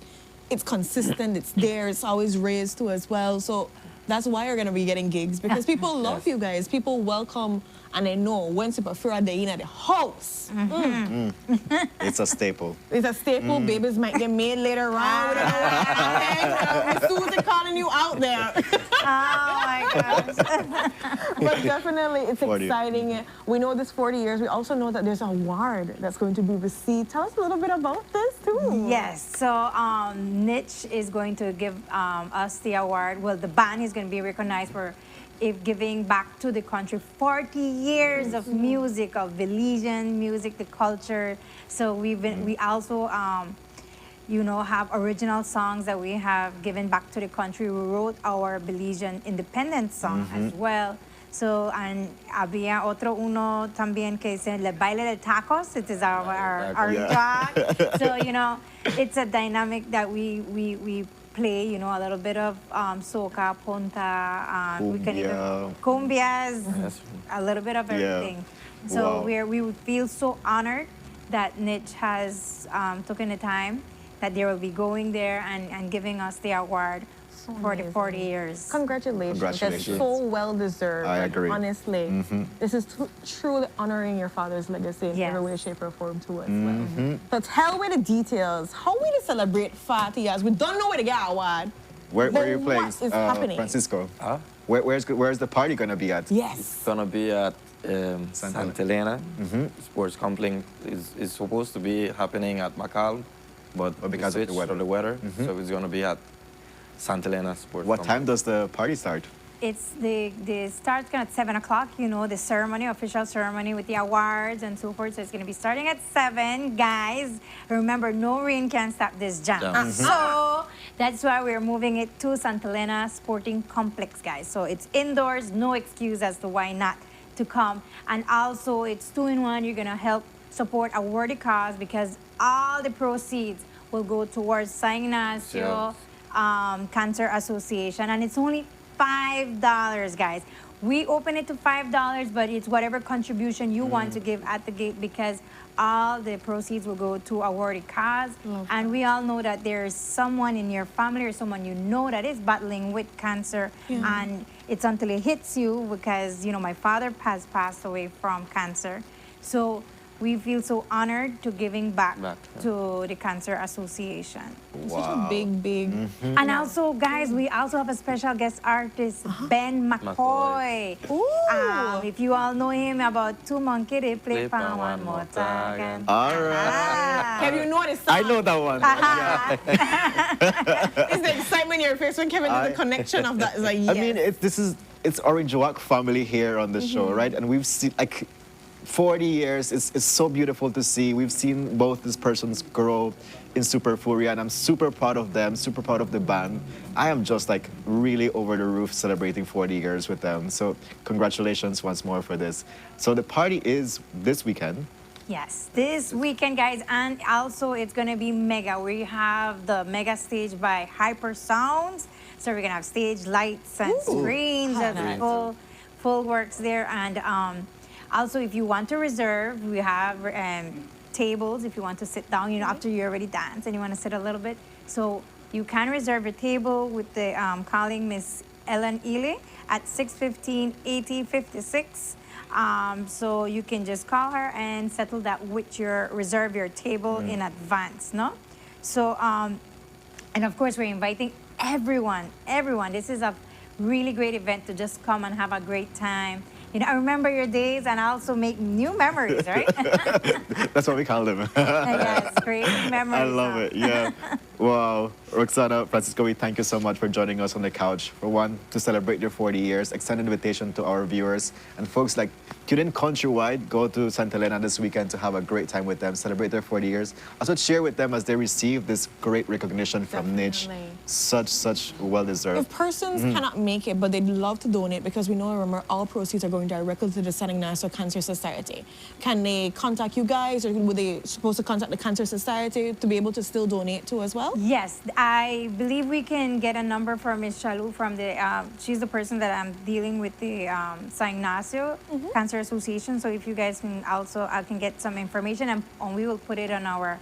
it's consistent, it's there, it's always raised to as well. So that's why you're going to be getting gigs, because people love you guys. People welcome, and they know when Super Furia Day in at the house. It's a staple. It's a staple. Babies might get made later on. Miss Susan calling you out there. Oh my gosh. But definitely, it's 40. exciting. We know this 40 years. We also know that there's an award that's going to be received. Tell us a little bit about this, too. Yes. So Niche is going to give us the award. Well, the band is going to be recognized for giving back to the country 40 years of music, of Belizean music, the culture. So we also you know, have original songs that we have given back to the country. We wrote our Belizean independence song as well. So, and había otro uno también que dice Le Baile de Tacos. It is our track. So, you know, it's a dynamic that we play, you know, a little bit of soca, ponta, we can even cumbias, a little bit of everything. So we would feel so honored that Niche has taken the time, that they will be going there and giving us the award for the 40 years. Congratulations. That's so well deserved. I agree. Honestly, this is truly honoring your father's legacy in every way, shape, or form too as well. So tell me the details. How will you celebrate 40 years? We don't know where to get our award. Where are you playing, what is happening? Francisco? Where's the party gonna be at? Yes. It's gonna be at Santa Elena. Sports complex is supposed to be happening at Macal, but because of the weather. So it's gonna be at Santa Elena Sports. What time does the party start? It's the start's at 7 o'clock, you know, the ceremony, official ceremony with the awards and so forth. So it's going to be starting at 7, guys. Remember, no rain can stop this jam. So that's why we're moving it to Santa Elena Sporting Complex, guys. So it's indoors, no excuse as to why not to come. And also, it's 2-in-1. You're going to help support a worthy cause because all the proceeds will go towards San Ignacio Cancer Association, and it's only $5, guys. We open it to $5, but it's whatever contribution you want to give at the gate because all the proceeds will go to a worthy cause. And we all know that there's someone in your family or someone you know that is battling with cancer, and it's until it hits you because, you know, my father has passed away from cancer. So we feel so honored to giving back to the Cancer Association. Such a big. And also, guys, we also have a special guest artist, Ben McCoy. If you all know him about Two Monkey, they play for one more time. All right. Have you know this song? I know that one. It's the excitement in your face when Kevin did the connection of that. It's like, yes. I mean, it's Orange Walk family here on the show, right? And we've seen, like, 40 years, it's so beautiful to see. We've seen both these persons grow in Super Furia, and I'm super proud of them, super proud of the band. I am just like really over the roof celebrating 40 years with them. So congratulations once more for this. So the party is this weekend. Yes, this weekend, guys, and also it's gonna be mega. We have the mega stage by Hyper Sounds. So we're gonna have stage lights and screens and full works there. And also, if you want to reserve, we have tables if you want to sit down, you know, after you already danced and you want to sit a little bit. So you can reserve your table with the calling Miss Ellen Ely at 615-8056. So you can just call her and settle that with reserve your table in advance, no? So, and of course, we're inviting everyone. This is a really great event to just come and have a great time. You know, I remember your days and also make new memories, right? That's what we call them. Yes, creative memories. I love it, yeah. Wow. Roxana, Francisco, we thank you so much for joining us on the couch. For one, to celebrate your 40 years, extend an invitation to our viewers and folks like tune in countrywide, go to Santa Elena this weekend to have a great time with them, celebrate their 40 years. Also share with them as they receive this great recognition from Niche. Such well-deserved. If persons cannot make it, but they'd love to donate, because we know, remember, all proceeds are going directly to the San Ignacio Cancer Society. Can they contact you guys, or were they supposed to contact the Cancer Society to be able to still donate too as well? Yes, I believe we can get a number from Miss Chalu from the, she's the person that I'm dealing with the San Ignacio Cancer Association. So if you guys can also, I can get some information and we will put it on our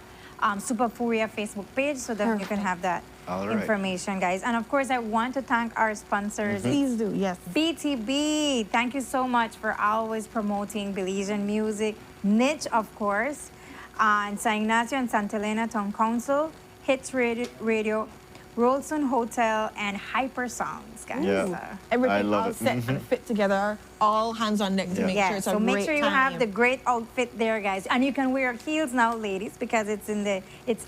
Super Furia Facebook page so that you can have that information, guys. And of course, I want to thank our sponsors. Please do, yes. BTB, thank you so much for always promoting Belizean music. Niche, of course, and San Ignacio and Santa Elena Town Council, Hits Radio, Rolson Hotel, and Hyper Sounds, guys. Yeah. Everything all set and fit together, all hands on deck to make sure it's a great time. So make sure you have the great outfit there, guys. And you can wear heels now, ladies, because it's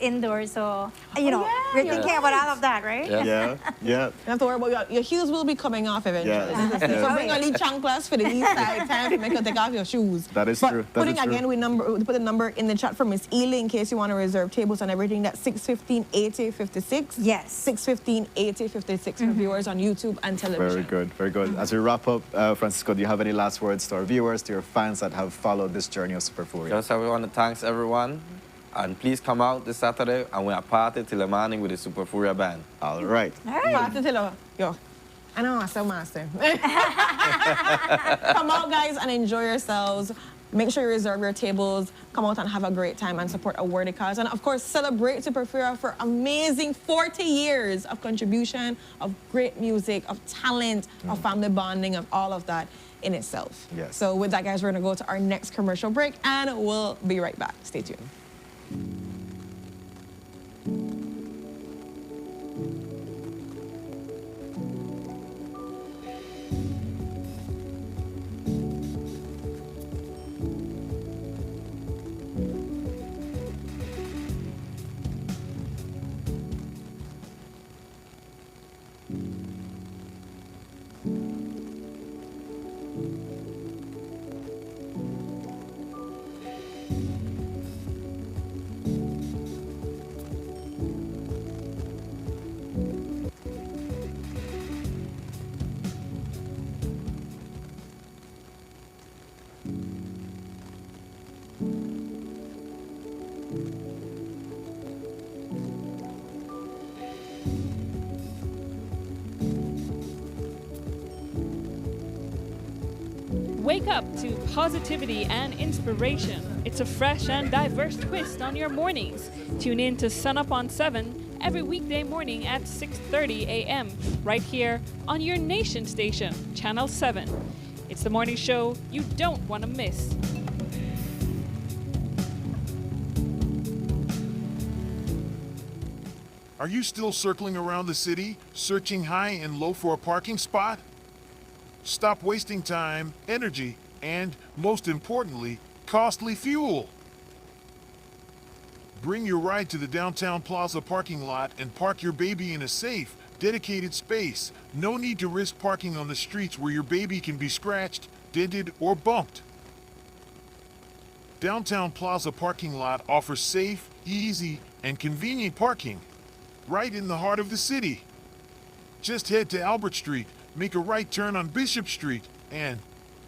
indoors. So, you know, we're thinking about all of that, right? Yeah. You don't have to worry about your heels will be coming off eventually. So bring a little chanclas for the east side, time to make you take off your shoes. That is true. Again, we put the number in the chat for Miss Ely in case you want to reserve tables and everything. That's 615-8056. Yes. 615-8056 for viewers on YouTube and television. Very good, very good. As we wrap up, Francisco, do you have any last words to our viewers, to your fans that have followed this journey of Super Furia? Just I want to thank everyone. And please come out this Saturday and we'll party till the morning with the Super Furia band. All right. Party till yo. I know, I'm so master. Come out, guys, and enjoy yourselves. Make sure you reserve your tables. Come out and have a great time and support a worthy cause. And of course, celebrate Super Furia for amazing 40 years of contribution, of great music, of talent, of family bonding, of all of that in itself. Yes. So with that, guys, we're gonna go to our next commercial break and we'll be right back. Stay tuned. Wake up to positivity and inspiration. It's a fresh and diverse twist on your mornings. Tune in to Sunup on 7 every weekday morning at 6:30 a.m. right here on your nation station, Channel 7. It's the morning show you don't want to miss. Are you still circling around the city, searching high and low for a parking spot? Stop wasting time, energy, and, most importantly, costly fuel. Bring your ride to the Downtown Plaza parking lot and park your baby in a safe, dedicated space. No need to risk parking on the streets where your baby can be scratched, dented, or bumped. Downtown Plaza parking lot offers safe, easy, and convenient parking right in the heart of the city. Just head to Albert Street, make a right turn on Bishop Street, and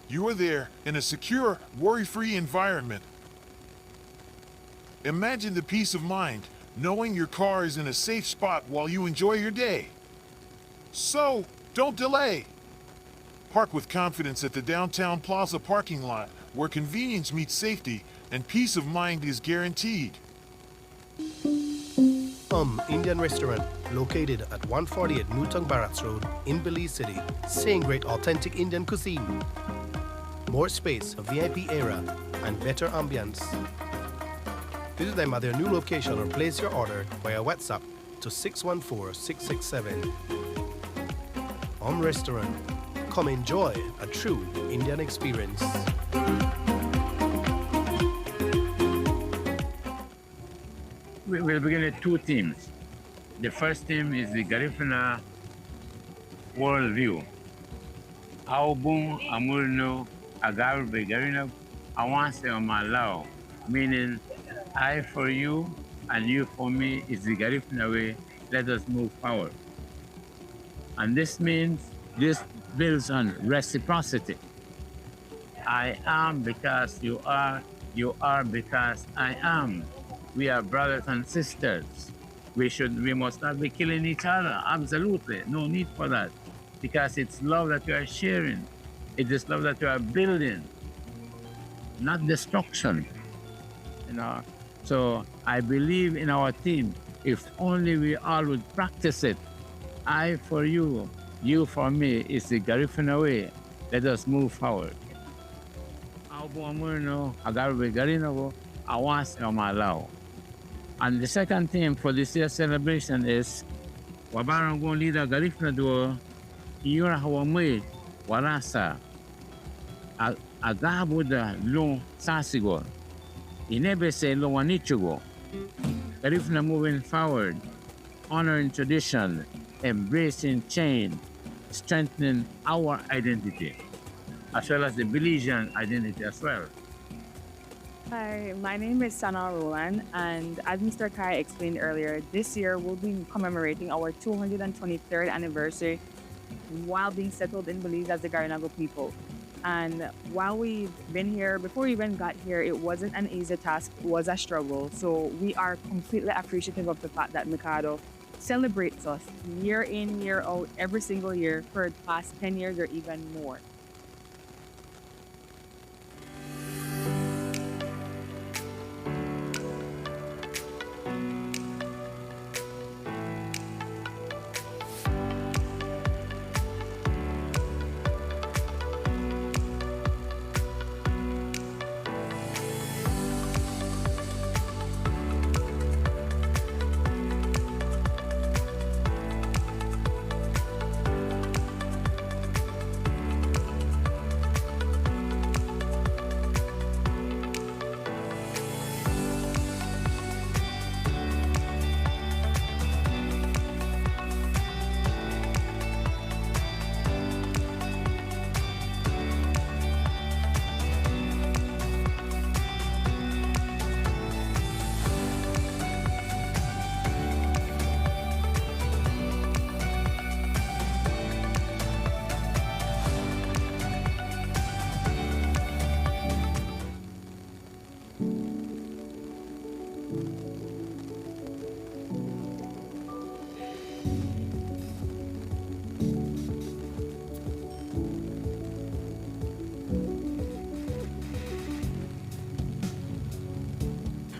you are there in a secure, worry-free environment. Imagine the peace of mind knowing your car is in a safe spot while you enjoy your day. So, don't delay. Park with confidence at the Downtown Plaza parking lot, where convenience meets safety, and peace of mind is guaranteed. Indian restaurant located at 148 Newton Barracks Road in Belize City, saying great authentic Indian cuisine. More space, a VIP area, and better ambience. Visit them at their new location or place your order via WhatsApp to 614-667. Restaurant. Come enjoy a true Indian experience. We'll begin with two themes. The first theme is the Garifuna worldview. Aubun amulno agarbe garina awanse omalao, meaning I for you and you for me is the Garifuna way. Let us move forward. And this means this builds on reciprocity. I am because you are because I am. We are brothers and sisters. We must not be killing each other. Absolutely, no need for that. Because it's love that we are sharing. It is love that we are building, not destruction. You know. So I believe in our team. If only we all would practice it. I for you, you for me is the Garifuna way. Let us move forward. And the second theme for this year's celebration is Wabarang gon leader Garifuna do Yura Hawamwe Warasa Agabuda Long Sasigo Inebese Lowanichugo. Garifuna moving forward, honoring tradition, embracing change, strengthening our identity, as well as the Belizean identity as well. Hi, my name is Sana Roland, and as Mr. Kai explained earlier, this year we'll be commemorating our 223rd anniversary while being settled in Belize as the Garinago people. And while we've been here, before we even got here, it wasn't an easy task, it was a struggle. So we are completely appreciative of the fact that Mikado celebrates us year in, year out, every single year for the past 10 years or even more.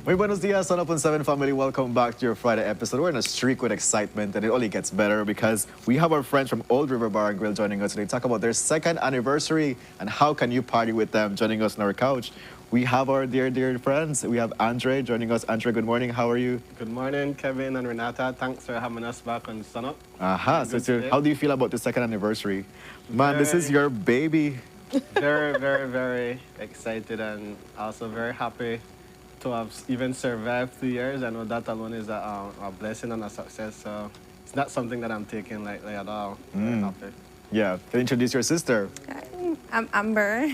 Muy buenos dias, Sunup 7 family. Welcome back to your Friday episode. We're in a streak with excitement, and it only gets better because we have our friends from Old River Bar and Grill joining us today to talk about their second anniversary and how can you party with them. Joining us on our couch, we have our dear friends. We have Andre joining us. Andre, good morning. How are you? Good morning, Kevin and Renata. Thanks for having us back on Sunup. So how do you feel about the second anniversary? Man, this is your baby. Very excited and also very happy to have even survived 2 years. I know that alone is a blessing and a success. So it's not something that I'm taking lightly at all. Very happy. Yeah, can you introduce your sister? I'm Amber.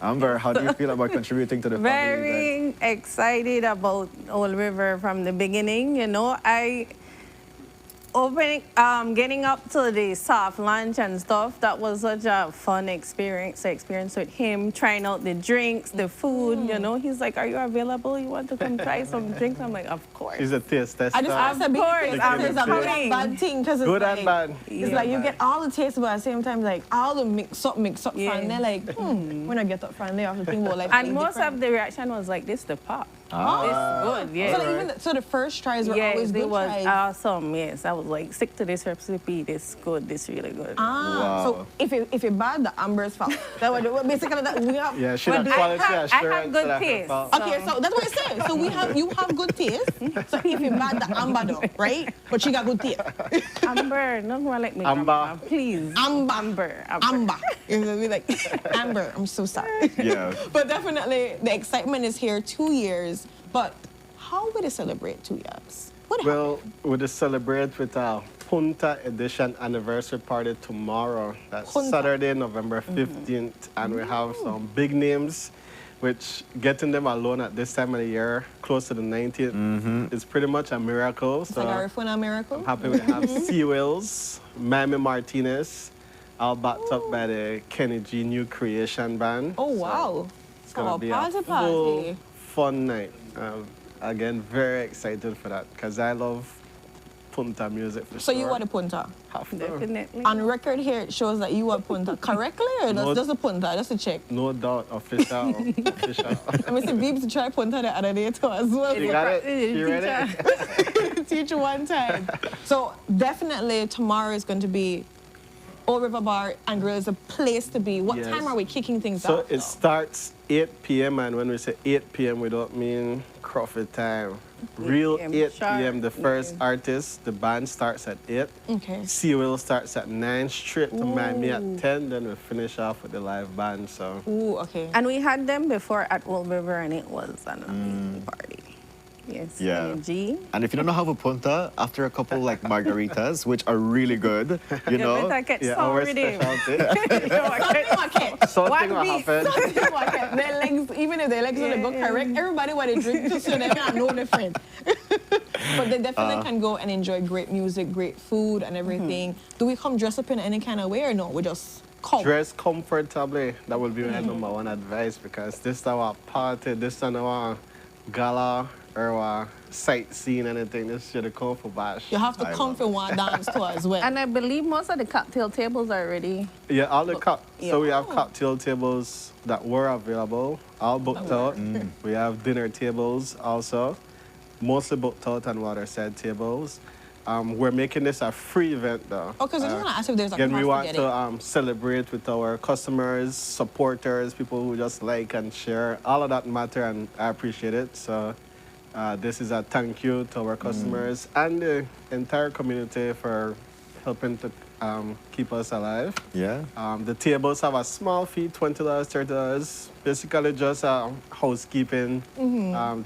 Amber, how do you feel about contributing to the family Very excited about Old River from the beginning. You know, Getting up to the soft lunch and stuff, that was such a fun experience with him, trying out the drinks, the food, you know. He's like, are you available? You want to come try some drinks? I'm like, of course. She's a taste tester. I just asked Of course, I'm it's a good and bad thing because it's Good like, and bad. it's like you get all the taste, but at the same time, like all the mix up fun. They're like, when I get up front, they have to think about like. And most of the reaction was like, this the pop. It's good, yeah. So, so the first tries were always good tries. Awesome, yes. I was like, stick to this recipe, this good, this really good. So if it bad, the amber's fault. That was basically that we have. Yeah, she had quality assurance. I have good taste. Okay, so that's what I said. So you have good taste. So if it bad, the amber though, right? But she got good taste. Amber, not more like me. Amber. Please. Amber. You're gonna be like, Amber, I'm so sorry. Yeah. But definitely the excitement is here. 2 years. But how would they celebrate 2 years? Well, we'll celebrate with our Punta Edition anniversary party tomorrow. That's Saturday, November 15th. And we have some big names, which getting them alone at this time of the year, close to the 90th, is pretty much a miracle. It's like a miracle. I'm happy we have Sea Wales, Mammy Martinez, all backed up by the Kenny G New Creation Band. Oh, wow. It's going to be a full, fun night. Again, very excited for that because I love Punta music for So sure. you are the Punta? Definitely. On record here, it shows that you are Punta. Correctly or just a Punta? Just a check? No doubt, official. I mean, Beebs to try Punta the other day too as well. You got it? You ready? Teach you one time. So definitely tomorrow is going to be Old River Bar and Grill is a place to be. What time are we kicking things off? So it starts 8 p.m. and when we say 8 p.m. we don't mean coffee time. Real 8 p.m. The first artist, the band starts at 8. Okay. Sea Will starts at 9, straight to Miami at 10. Then we finish off with the live band. So. Ooh, okay. And we had them before at Old River and it was an amazing party. Yes. Yeah. G. And if you don't know how to punta, after a couple like margaritas, which are really good, you know. Better get our specialty. Something will happen. Their legs, even if their legs don't go correct, everybody want to drink just so they can know different. But they definitely can go and enjoy great music, great food and everything. Do we come dress up in any kind of way or no? We just come? Dress comfortably. That will be my number one advice because this is our party, this is our gala or sightseeing anything. This should come for bash. You have to come for one dance too as well. And I believe most of the cocktail tables are ready. Yeah, all the so we have cocktail tables that were available, all booked out. We have dinner tables also, mostly booked out and waterside tables. We're making this a free event though. Oh, because I just want to ask if there's a cost again, we want to to celebrate with our customers, supporters, people who just like and share. All of that matter and I appreciate it. So this is a thank you to our customers and the entire community for helping to keep us alive. Yeah. The tables have a small fee, $20, $30. Basically just a housekeeping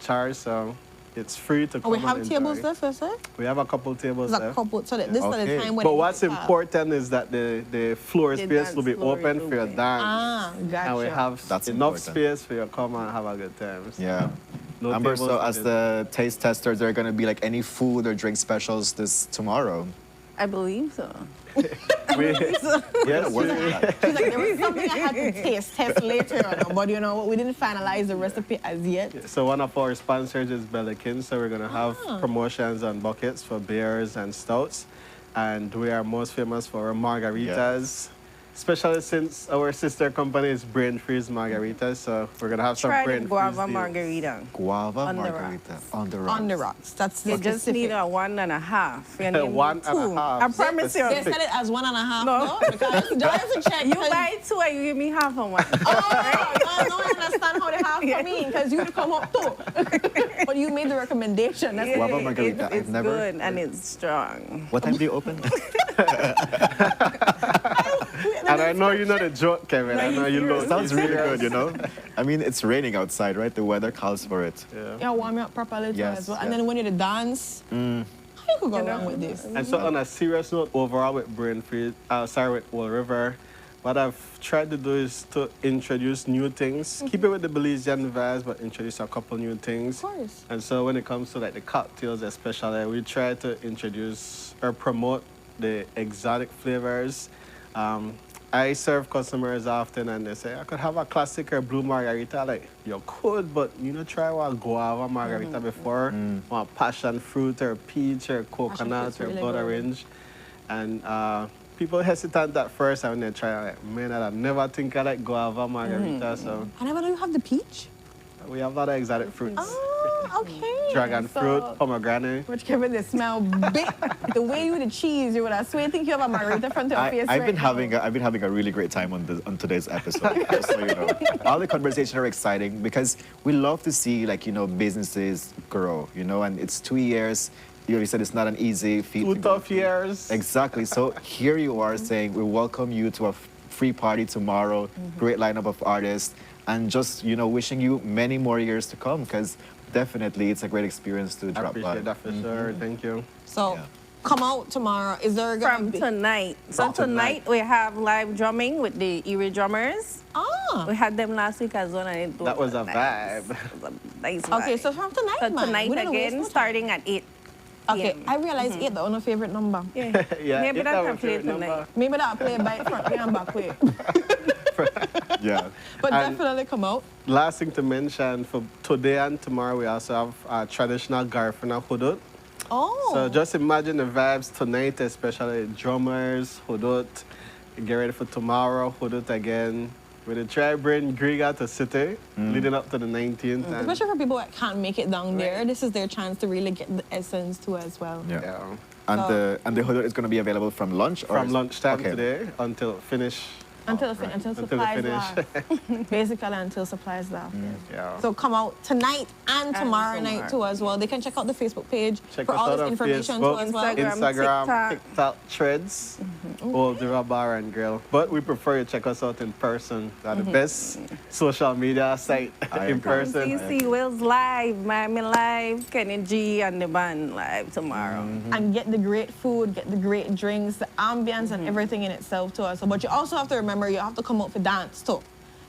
charge. So it's free to come we have and tables enjoy. there first, eh? We have a couple tables There's there. a couple, so that this is the time when But what's important is that the floor The space dance will be floor open is for your open. dance. Gotcha. And we have enough important. space for you to come and have a good time. Yeah. No Amber, tables so for as the taste tester, there are going to be like any food or drink specials this tomorrow? I believe so. Yes. She's like, there was something I had to test later on, but you know what, we didn't finalize the recipe as yet. So one of our sponsors is Bellikin, so we're going to have promotions on buckets for beers and stouts. And we are most famous for our margaritas. Especially since our sister company is Brain Freeze Margaritas, so we're gonna have some Try Brain the Freeze guava deals. margarita. Guava On the margarita on the rocks. On the rocks. That's You just need a 1.5. You need 1.5. two. I promise you. They said it as 1.5. No. Because just to check. You buy 2 and you give me half of one. I don't understand how they have for me because you come up too. But you made the recommendation. That's Guava margarita. It's I've never. good and it's strong. What time do you open? And I know you know the joke, Kevin. I know you know. It sounds really good, you know? I mean, it's raining outside, right? The weather calls for it. Yeah, warm me up properly too Yes, as well. yeah. And then when you dance, how you could go wrong with this? And so on a serious note, overall with Brain Freeze, with Old River, what I've tried to do is to introduce new things, keep it with the Belizean vibes, but introduce a couple new things. Of course. And so when it comes to like the cocktails especially, we try to introduce or promote the exotic flavors. I serve customers often and they say, I could have a classic or blue margarita. Like, you could, but you know, try a guava margarita before, or passion fruit or peach or coconut or really blood good. orange. And people hesitant at first and when they try, like, man, I never think I like guava margarita. So I never know you have the peach. we have a lot of exotic fruits. Oh, okay. Dragon fruit, pomegranate. Which Kevin, they smell big. The way you with the cheese, you would have swear think you have a margarita front of your face. I've been having a really great time on today's episode. Just so you know, all the conversations are exciting because we love to see businesses grow. And it's 2 years. You already said it's not an easy feat. 2 tough years. Exactly. So here you are saying we welcome you to a free party tomorrow. Great lineup of artists, and just wishing you many more years to come because definitely it's a great experience to drop by. I appreciate that for sure. Thank you. So come out tomorrow. Is there From tonight. So tonight we have live drumming with the Erie drummers. Ah. We had them last week as well. And That was a vibe. Nice vibe. Okay, so from tonight, So man. tonight We don't waste again, no time. starting at 8. Okay, I realize 8 the only favorite number. Yeah. Yeah, Maybe it's that our can play favorite tonight. number. Maybe that play by front way and back way. Yeah. But And definitely come out. last thing to mention, for today and tomorrow, we also have traditional Garifuna hudut. Oh. So just imagine the vibes tonight, especially drummers, hudut. Get ready for tomorrow, hudut again. We'll try bring Griga to City, leading up to the 19th. And Especially for people that can't make it down there, this is their chance to really get the essence too as well. Yeah. And the hudut is going to be available from lunch or from lunchtime okay. today until finish. Until Until supplies finish. last. Basically until supplies last. Yeah. So come out tonight and tomorrow night too as well. They can check out the Facebook page Check for us all out this on information Facebook, too as well. Instagram, TikTok, Threads, Old River Bar and Grill. But we prefer you check us out in person. They're the best social media site in person. CC Wills live, Miami live, Kenny G and the band live tomorrow. And get the great food, get the great drinks, the ambience and everything in itself to us. But you also have to remember you have to come out for dance too.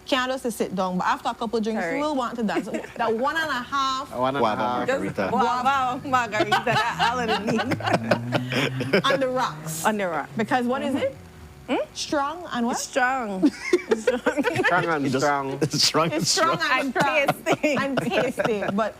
Can't just sit down, but after a couple of drinks, you will want to dance. That 1.5 margarita. Guava margarita, that all of the need. on the rocks. On the rock. Because what is it? Strong and what? Strong. Strong and strong. Strong It's strong and tasty. And tasty. But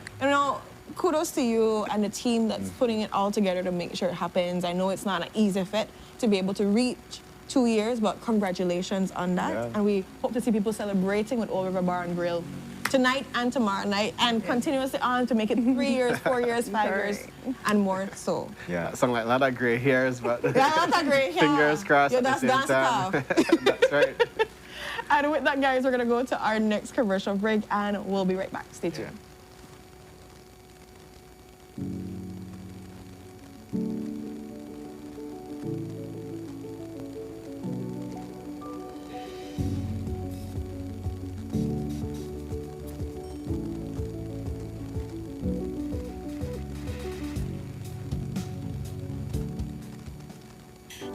kudos to you and the team that's putting it all together to make sure it happens. I know it's not an easy fit to be able to reach 2 years, but congratulations on that. Yeah. And we hope to see people celebrating with Old River Bar and Grill tonight and tomorrow night and continuously on to make it 3 years, 4 years, 5 years, and more so. Yeah, sound like a lot of gray hairs, but Yeah, a lot of gray hair. fingers crossed Yeah, at the that's same dance time. stuff. That's right. And with that, guys, we're going to go to our next commercial break and we'll be right back. Stay tuned.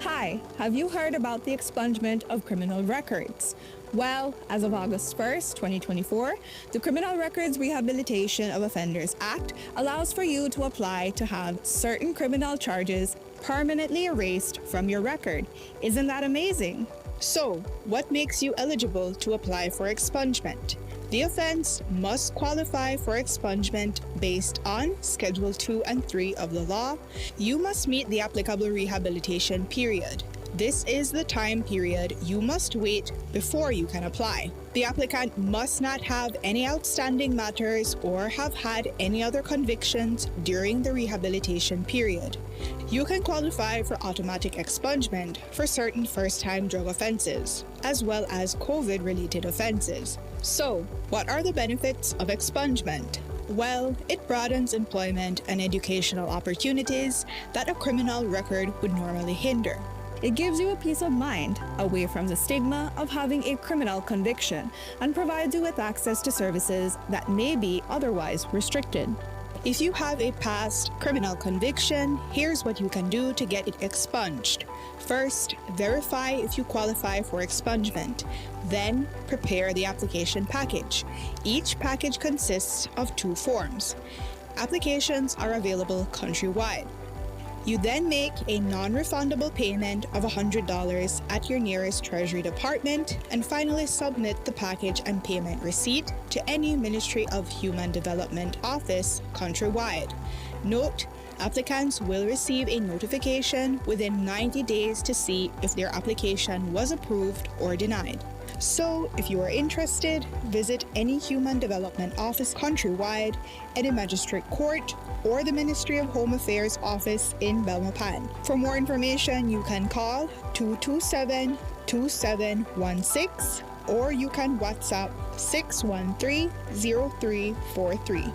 Hi, have you heard about the expungement of criminal records? Well, as of August 1st, 2024, the Criminal Records Rehabilitation of Offenders Act allows for you to apply to have certain criminal charges permanently erased from your record. Isn't that amazing? So, what makes you eligible to apply for expungement? The offense must qualify for expungement based on Schedule 2 and 3 of the law. You must meet the applicable rehabilitation period. This is the time period you must wait before you can apply. The applicant must not have any outstanding matters or have had any other convictions during the rehabilitation period. You can qualify for automatic expungement for certain first-time drug offenses, as well as COVID-related offenses. So, what are the benefits of expungement? Well, it broadens employment and educational opportunities that a criminal record would normally hinder. It gives you a peace of mind, away from the stigma of having a criminal conviction, and provides you with access to services that may be otherwise restricted. If you have a past criminal conviction, here's what you can do to get it expunged. First, verify if you qualify for expungement. Then, prepare the application package. Each package consists of 2 forms. Applications are available countrywide. You then make a non-refundable payment of $100 at your nearest Treasury Department and finally submit the package and payment receipt to any Ministry of Human Development office countrywide. Note, applicants will receive a notification within 90 days to see if their application was approved or denied. So, if you are interested, visit any Human Development office countrywide, any magistrate court, or the Ministry of Home Affairs office in Belmopan. For more information, you can call 227-2716 or you can WhatsApp 613-0343.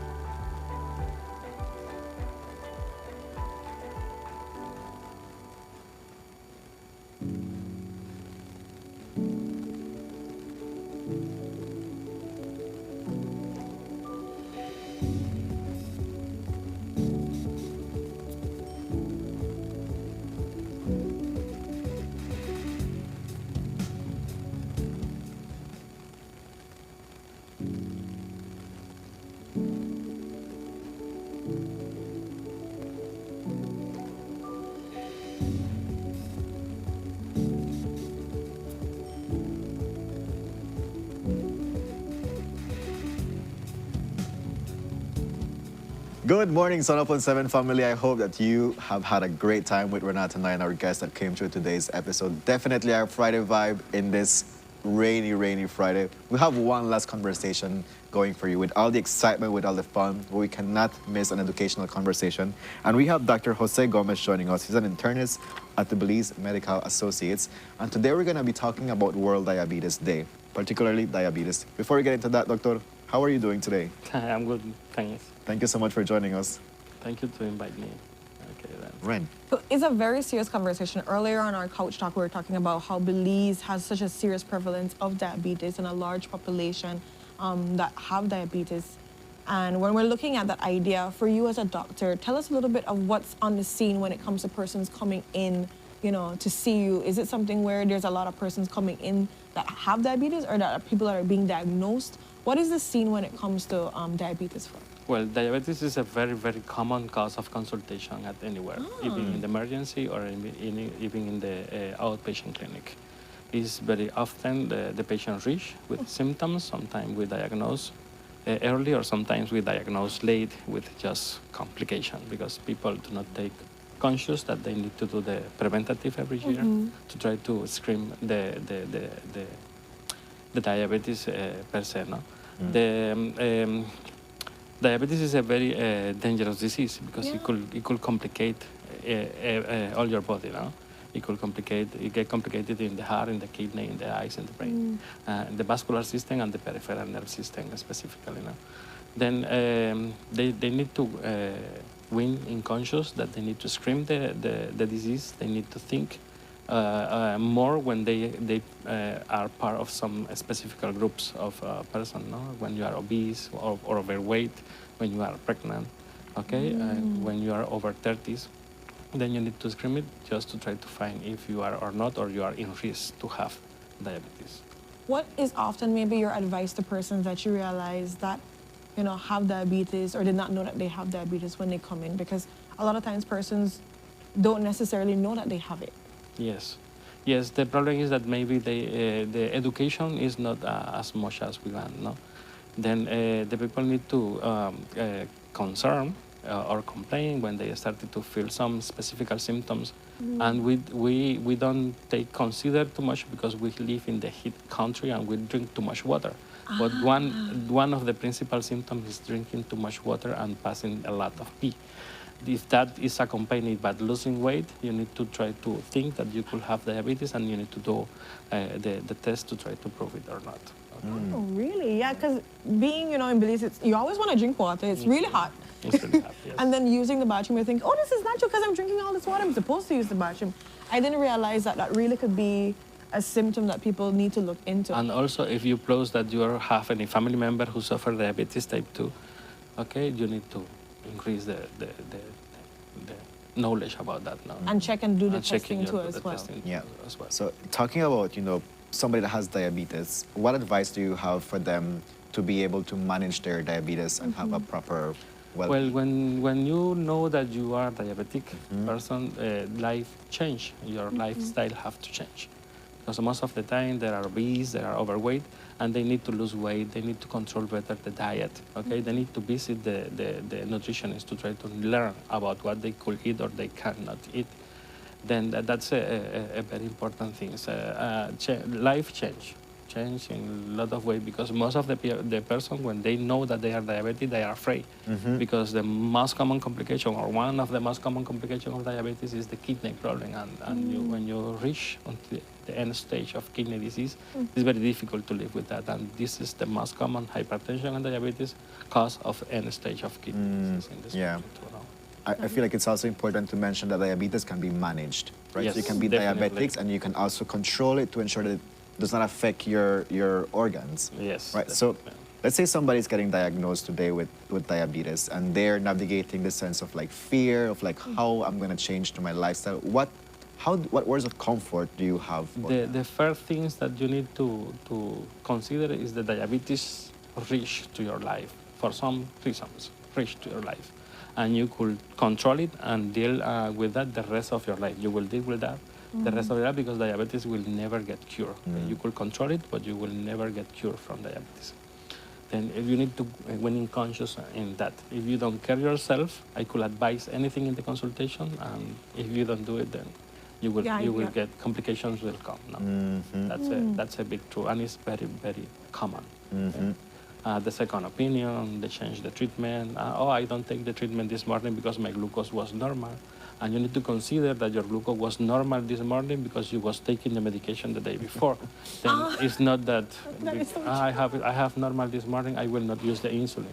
Good morning, Sunup on 7 family. I hope that you have had a great time with Renata and I and our guests that came through today's episode. Definitely our Friday vibe in this rainy Friday. We have one last conversation going for you with all the excitement, with all the fun. We cannot miss an educational conversation. And we have Dr. Jose Gomez joining us. He's an internist at the Belize Medical Associates. And today we're going to be talking about World Diabetes Day, particularly diabetes. Before we get into that, Doctor, how are you doing today? I'm good, thanks. Thank you so much for joining us. Thank you to invite me. Okay, then. Ren. So it's a very serious conversation. Earlier on our couch talk, we were talking about how Belize has such a serious prevalence of diabetes and a large population that have diabetes. And when we're looking at that idea, for you as a doctor, tell us a little bit of what's on the scene when it comes to persons coming in, you know, to see you. Is it something where there's a lot of persons coming in that have diabetes or that are people that are being diagnosed? What is the scene when it comes to diabetes for? Well, diabetes is a very common cause of consultation at anywhere, even in the emergency or even in the outpatient clinic. It's very often the patient reach with symptoms. Sometimes we diagnose early or sometimes we diagnose late with just complication because people do not take conscious that they need to do the preventative every year to try to screen the diabetes per se. No? Diabetes is a very dangerous disease because it could complicate all your body. No? It get complicated in the heart, in the kidney, in the eyes, in the brain, the vascular system and the peripheral nerve system specifically. No? Then they need to win in conscious that they need to screen the disease. They need to think more when they are part of some specific groups of person. No? When you are obese or overweight, when you are pregnant, okay, when you are over 30s, then you need to screen it just to try to find if you are or not, or you are in risk to have diabetes. What is often maybe your advice to persons that you realize that, you know, have diabetes or did not know that they have diabetes when they come in? Because a lot of times persons don't necessarily know that they have it. Yes. The problem is that maybe the education is not as much as we want. No, then the people need to concern or complain when they started to feel some specific symptoms, and we don't consider too much because we live in the heat country and we drink too much water. But one of the principal symptoms is drinking too much water and passing a lot of pee. If that is accompanied by losing weight, you need to try to think that you could have diabetes and you need to do the test to try to prove it or not. Okay. Oh, really? Yeah, because being, you know, in Belize, you always want to drink water. It's really hot. It's really hot, yes. And then using the bathroom, you think, oh, this is natural because I'm drinking all this water. I'm supposed to use the bathroom. I didn't realize that that really could be a symptom that people need to look into. And also, if you close that you have any family member who suffer diabetes type 2, okay, you need to increase the knowledge about that now. And check and do the And checking testing too your- as the well. testing Yeah. as well. So talking about, somebody that has diabetes, what advice do you have for them to be able to manage their diabetes and have a proper Well, well-being? when you know that you are diabetic person, life change. Your lifestyle have to change. Because most of the time they are obese, they are overweight, and they need to lose weight. They need to control better the diet. Okay, they need to visit the nutritionist to try to learn about what they could eat or they cannot eat. Then that's a very important thing. Life change in a lot of ways, because most of the person, when they know that they are diabetic, they are afraid, because the most common complication, or one of the most common complications of diabetes, is the kidney problem, and when you reach until the end stage of kidney disease, it's very difficult to live with that, and this is the most common hypertension and diabetes cause of end stage of kidney disease in this Yeah. country too now. I feel like it's also important to mention that diabetes can be managed, right? So you Yes, can be definitely. diabetics, and you can also control it to ensure that it does not affect your organs. Yes. Right. So let's say somebody's getting diagnosed today with diabetes, and they're navigating the sense of like fear of like how I'm going to change to my lifestyle. What words of comfort do you have for them? The first things that you need to consider is the diabetes reach to your life for some reasons, reach to your life. And you could control it and deal with that the rest of your life. You will deal with that the rest of your life, because diabetes will never get cured. You could control it, but you will never get cured from diabetes. Then if you need to winning conscious in that. If you don't care yourself, I could advise anything in the consultation, and if you don't do it, then you will get complications will come. No? That's a big truth, and it's very, very common. The second opinion, they change the treatment. I don't take the treatment this morning because my glucose was normal. And you need to consider that your glucose was normal this morning because you was taking the medication the day before. Then it's not that, I have normal this morning, I will not use the insulin.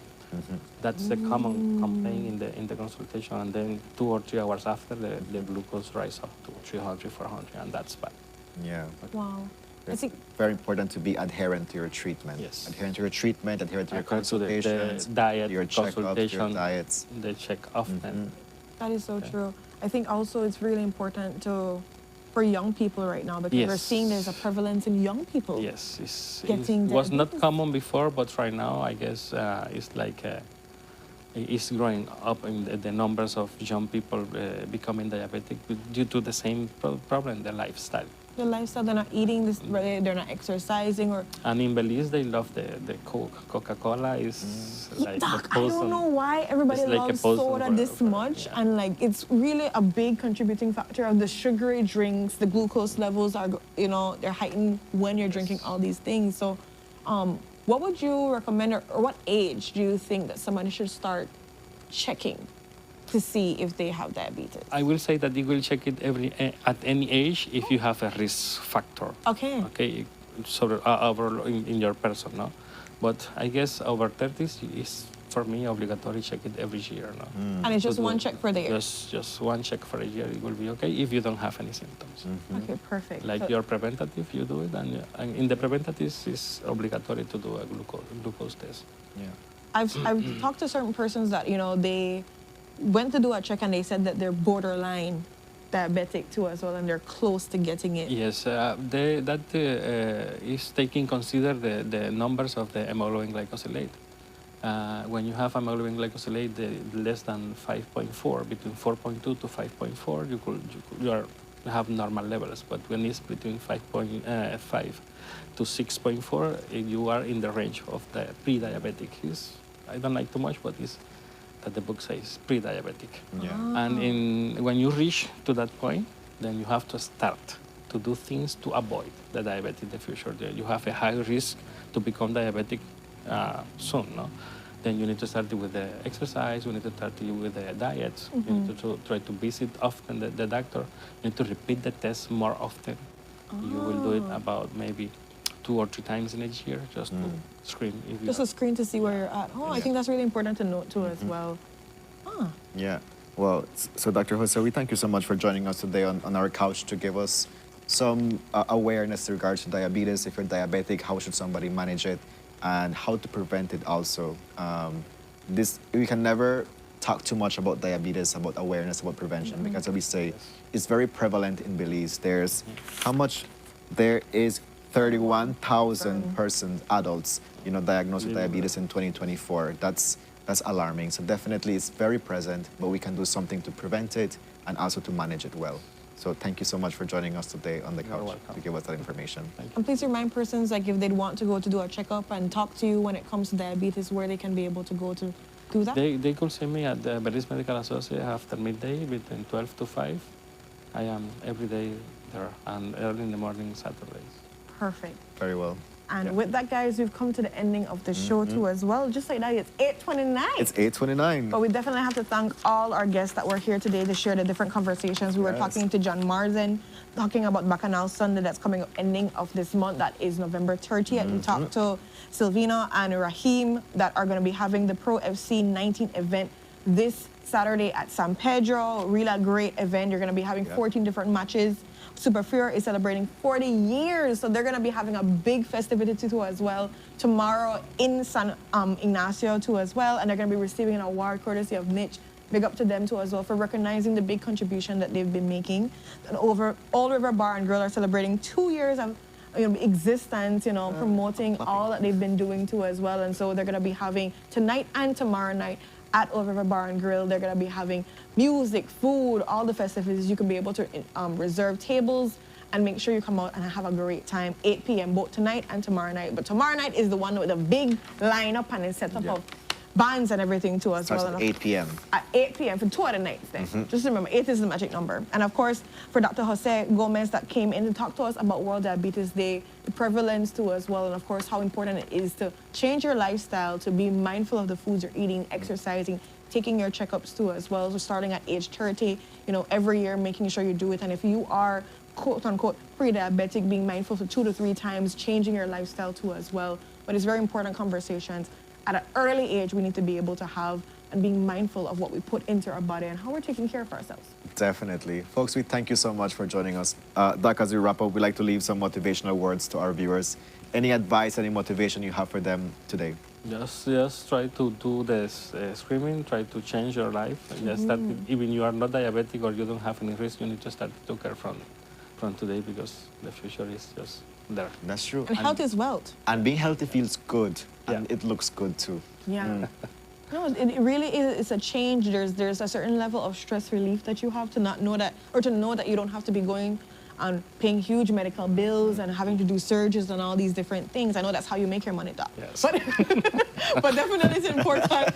That's the common complaint in the consultation, and then 2 or 3 hours after, the glucose rise up to 300, 400, and that's bad. Yeah. Wow. It's very important to be adherent to your treatment. Yes. Adherent to your treatment, adherent to your According to the consultations, diet, your checkups, your consultation, diets. they check often. That is so true. I think also it's really important for young people right now, because we're Yes. seeing there's a prevalence in young people. Yes, it Getting was not diabetes. common before, but right now I guess it's like it's growing up in the numbers of young people becoming diabetic due to the same problem, the lifestyle. The lifestyle, they're not eating this, they're not exercising, or And in Belize, they love the Coca-Cola is like Doc, a I poison. don't know why everybody It's like a loves poison soda for- this much, and like it's really a big contributing factor of the sugary drinks. The glucose levels are, they're heightened when you're drinking all these things. So, what would you recommend, or what age do you think that somebody should start checking to see if they have diabetes? I will say that you will check it at any age if you have a risk factor. Okay. Okay, so overall in your person, no? But I guess over 30s is, for me, obligatory check it every year, no? And it's just To do- one check for the year? Just one check for a year, it will be okay if you don't have any symptoms. Okay, perfect. Like So- your preventative, you do it, and in the preventatives, it's obligatory to do a glucose test. Yeah. I've talked to certain persons that, they went to do a check and they said that they're borderline diabetic too as well, and they're close to getting it. Yes, that is taking consider the numbers of the hemoglobin glycosylate. When you have hemoglobin glycosylate less than 5.4, between 4.2 to 5.4, you have normal levels. But when it's between 5.5 to 6.4, you are in the range of the pre-diabetic. I don't like too much, but it's that the book says pre-diabetic. Yeah. And when you reach to that point, then you have to start to do things to avoid the diabetes in the future. You have a high risk to become diabetic soon, no? Then you need to start with the exercise, you need to start with the diet, you need to try to visit often the doctor, you need to repeat the test more often. You will do it about maybe 2 or 3 times in a year, just to screen. If you Just a screen to see where you're at. I think that's really important to note too as well. Yeah. Well, so Dr. Jose, we thank you so much for joining us today on our couch to give us some awareness in regards to diabetes. If you're diabetic, how should somebody manage it, and how to prevent it also. We can never talk too much about diabetes, about awareness, about prevention, because as we say, it's very prevalent in Belize. There's how much? There is 31,000 persons, adults, diagnosed with diabetes in 2024. That's alarming. So definitely it's very present, but we can do something to prevent it and also to manage it well. So thank you so much for joining us today on the couch to give us that information. And please remind persons, like if they'd want to go to do a checkup and talk to you when it comes to diabetes, where they can be able to go to do that? They could see me at the Belize Medical Associate after midday between 12 to 5. I am every day there and early in the morning Saturdays. Perfect. Very well. And with that, guys, we've come to the ending of the show too as well. Just like that, it's 8:29. It's 8:29. But we definitely have to thank all our guests that were here today to share the different conversations. We were talking to John Marsden, talking about Bacchanal Sunday that's coming up ending of this month. That is November 30th. We talked to Sylvina and Rahim that are going to be having the Pro FC 19 event this Saturday at San Pedro. Really great event. You're going to be having 14 different matches. Super Fear is celebrating 40 years, so they're going to be having a big festivity too as well tomorrow in San Ignacio too as well, and they're going to be receiving an award courtesy of Mitch. Big up to them too as well for recognizing the big contribution that they've been making. And over Old River Bar and Grill are celebrating 2 years of existence, promoting all that they've been doing too as well, and so they're going to be having tonight and tomorrow night at Old River Bar and Grill. They're going to be having music, food, all the festivities. You can be able to reserve tables and make sure you come out and have a great time. 8 p.m. both tonight and tomorrow night. But tomorrow night is the one with the big lineup and it's set up of bands and everything too as well. At 8 p.m. At 8 p.m. for 2 other nights then. Just remember, 8 is the magic number. And of course, for Dr. Jose Gomez that came in to talk to us about World Diabetes Day, the prevalence too as well, and of course how important it is to change your lifestyle, to be mindful of the foods you're eating, exercising, taking your checkups too as well. So starting at age 30, every year making sure you do it. And if you are quote unquote pre-diabetic, being mindful for 2 to 3 times, changing your lifestyle too as well. But it's very important conversations. At an early age, we need to be able to have and being mindful of what we put into our body and how we're taking care of ourselves. Definitely. Folks, we thank you so much for joining us. Doc, as we wrap up, we'd like to leave some motivational words to our viewers. Any advice, any motivation you have for them today? Just try to do this screaming, try to change your life. Just that even you are not diabetic or you don't have any risk, you need to start to care from today because the future is just there. That's true. And health is wealth. And being healthy feels good, and it looks good too. Yeah. No, it really is. It's a change. There's a certain level of stress relief that you have to not know that, or to know that you don't have to be going and paying huge medical bills and having to do surgeries and all these different things. I know that's how you make your money, Doc. Yes. But definitely it's important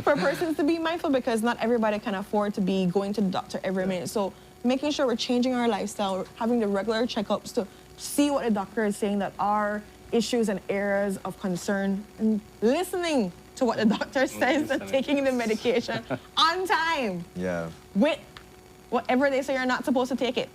for persons to be mindful because not everybody can afford to be going to the doctor every minute. So making sure we're changing our lifestyle, having the regular checkups to see what the doctor is saying that are issues and areas of concern, and listening to what the doctor says and taking the medication on time. Yeah. With whatever they say you're not supposed to take it.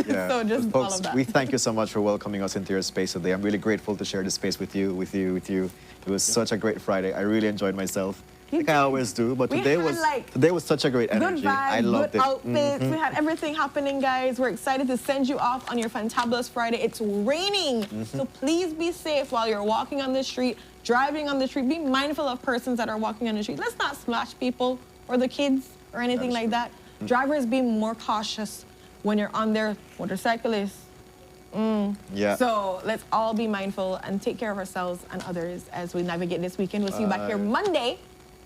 Yeah. So just Folks, all of that. we thank you so much for welcoming us into your space today. I'm really grateful to share this space with you. It was such a great Friday. I really enjoyed myself. Like I always do, but today was such a great energy. Good vibes, I loved good it. outfits. We had everything happening, guys. We're excited to send you off on your fantabulous Friday. It's raining, so please be safe while you're walking on the street, driving on the street. Be mindful of persons that are walking on the street. Let's not splash people or the kids or anything like that. Drivers, be more cautious when you're on their motorcyclists. Yeah. So let's all be mindful and take care of ourselves and others as we navigate this weekend. We'll see you back here Monday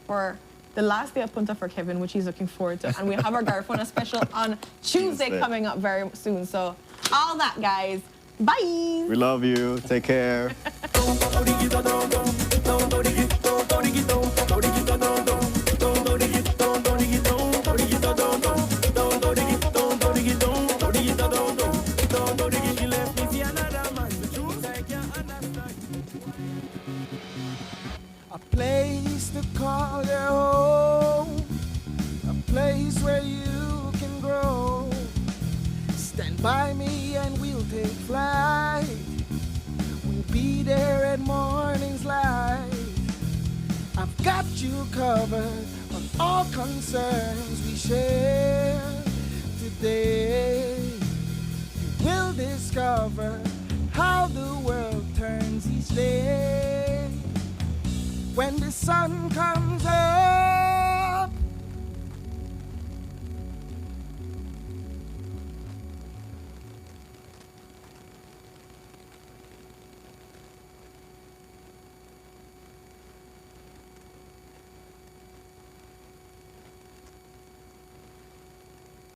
for the last day of Punta for Kevin, which he's looking forward to. And we have our Garifuna special on Tuesday coming up very soon. So all that, guys. Bye. We love you. Take care. A place to call your home, a place where you can grow. Stand by me and we'll take flight. We'll be there at morning's light. I've got you covered on all concerns we share today. You will discover how the world turns each day. When the sun comes up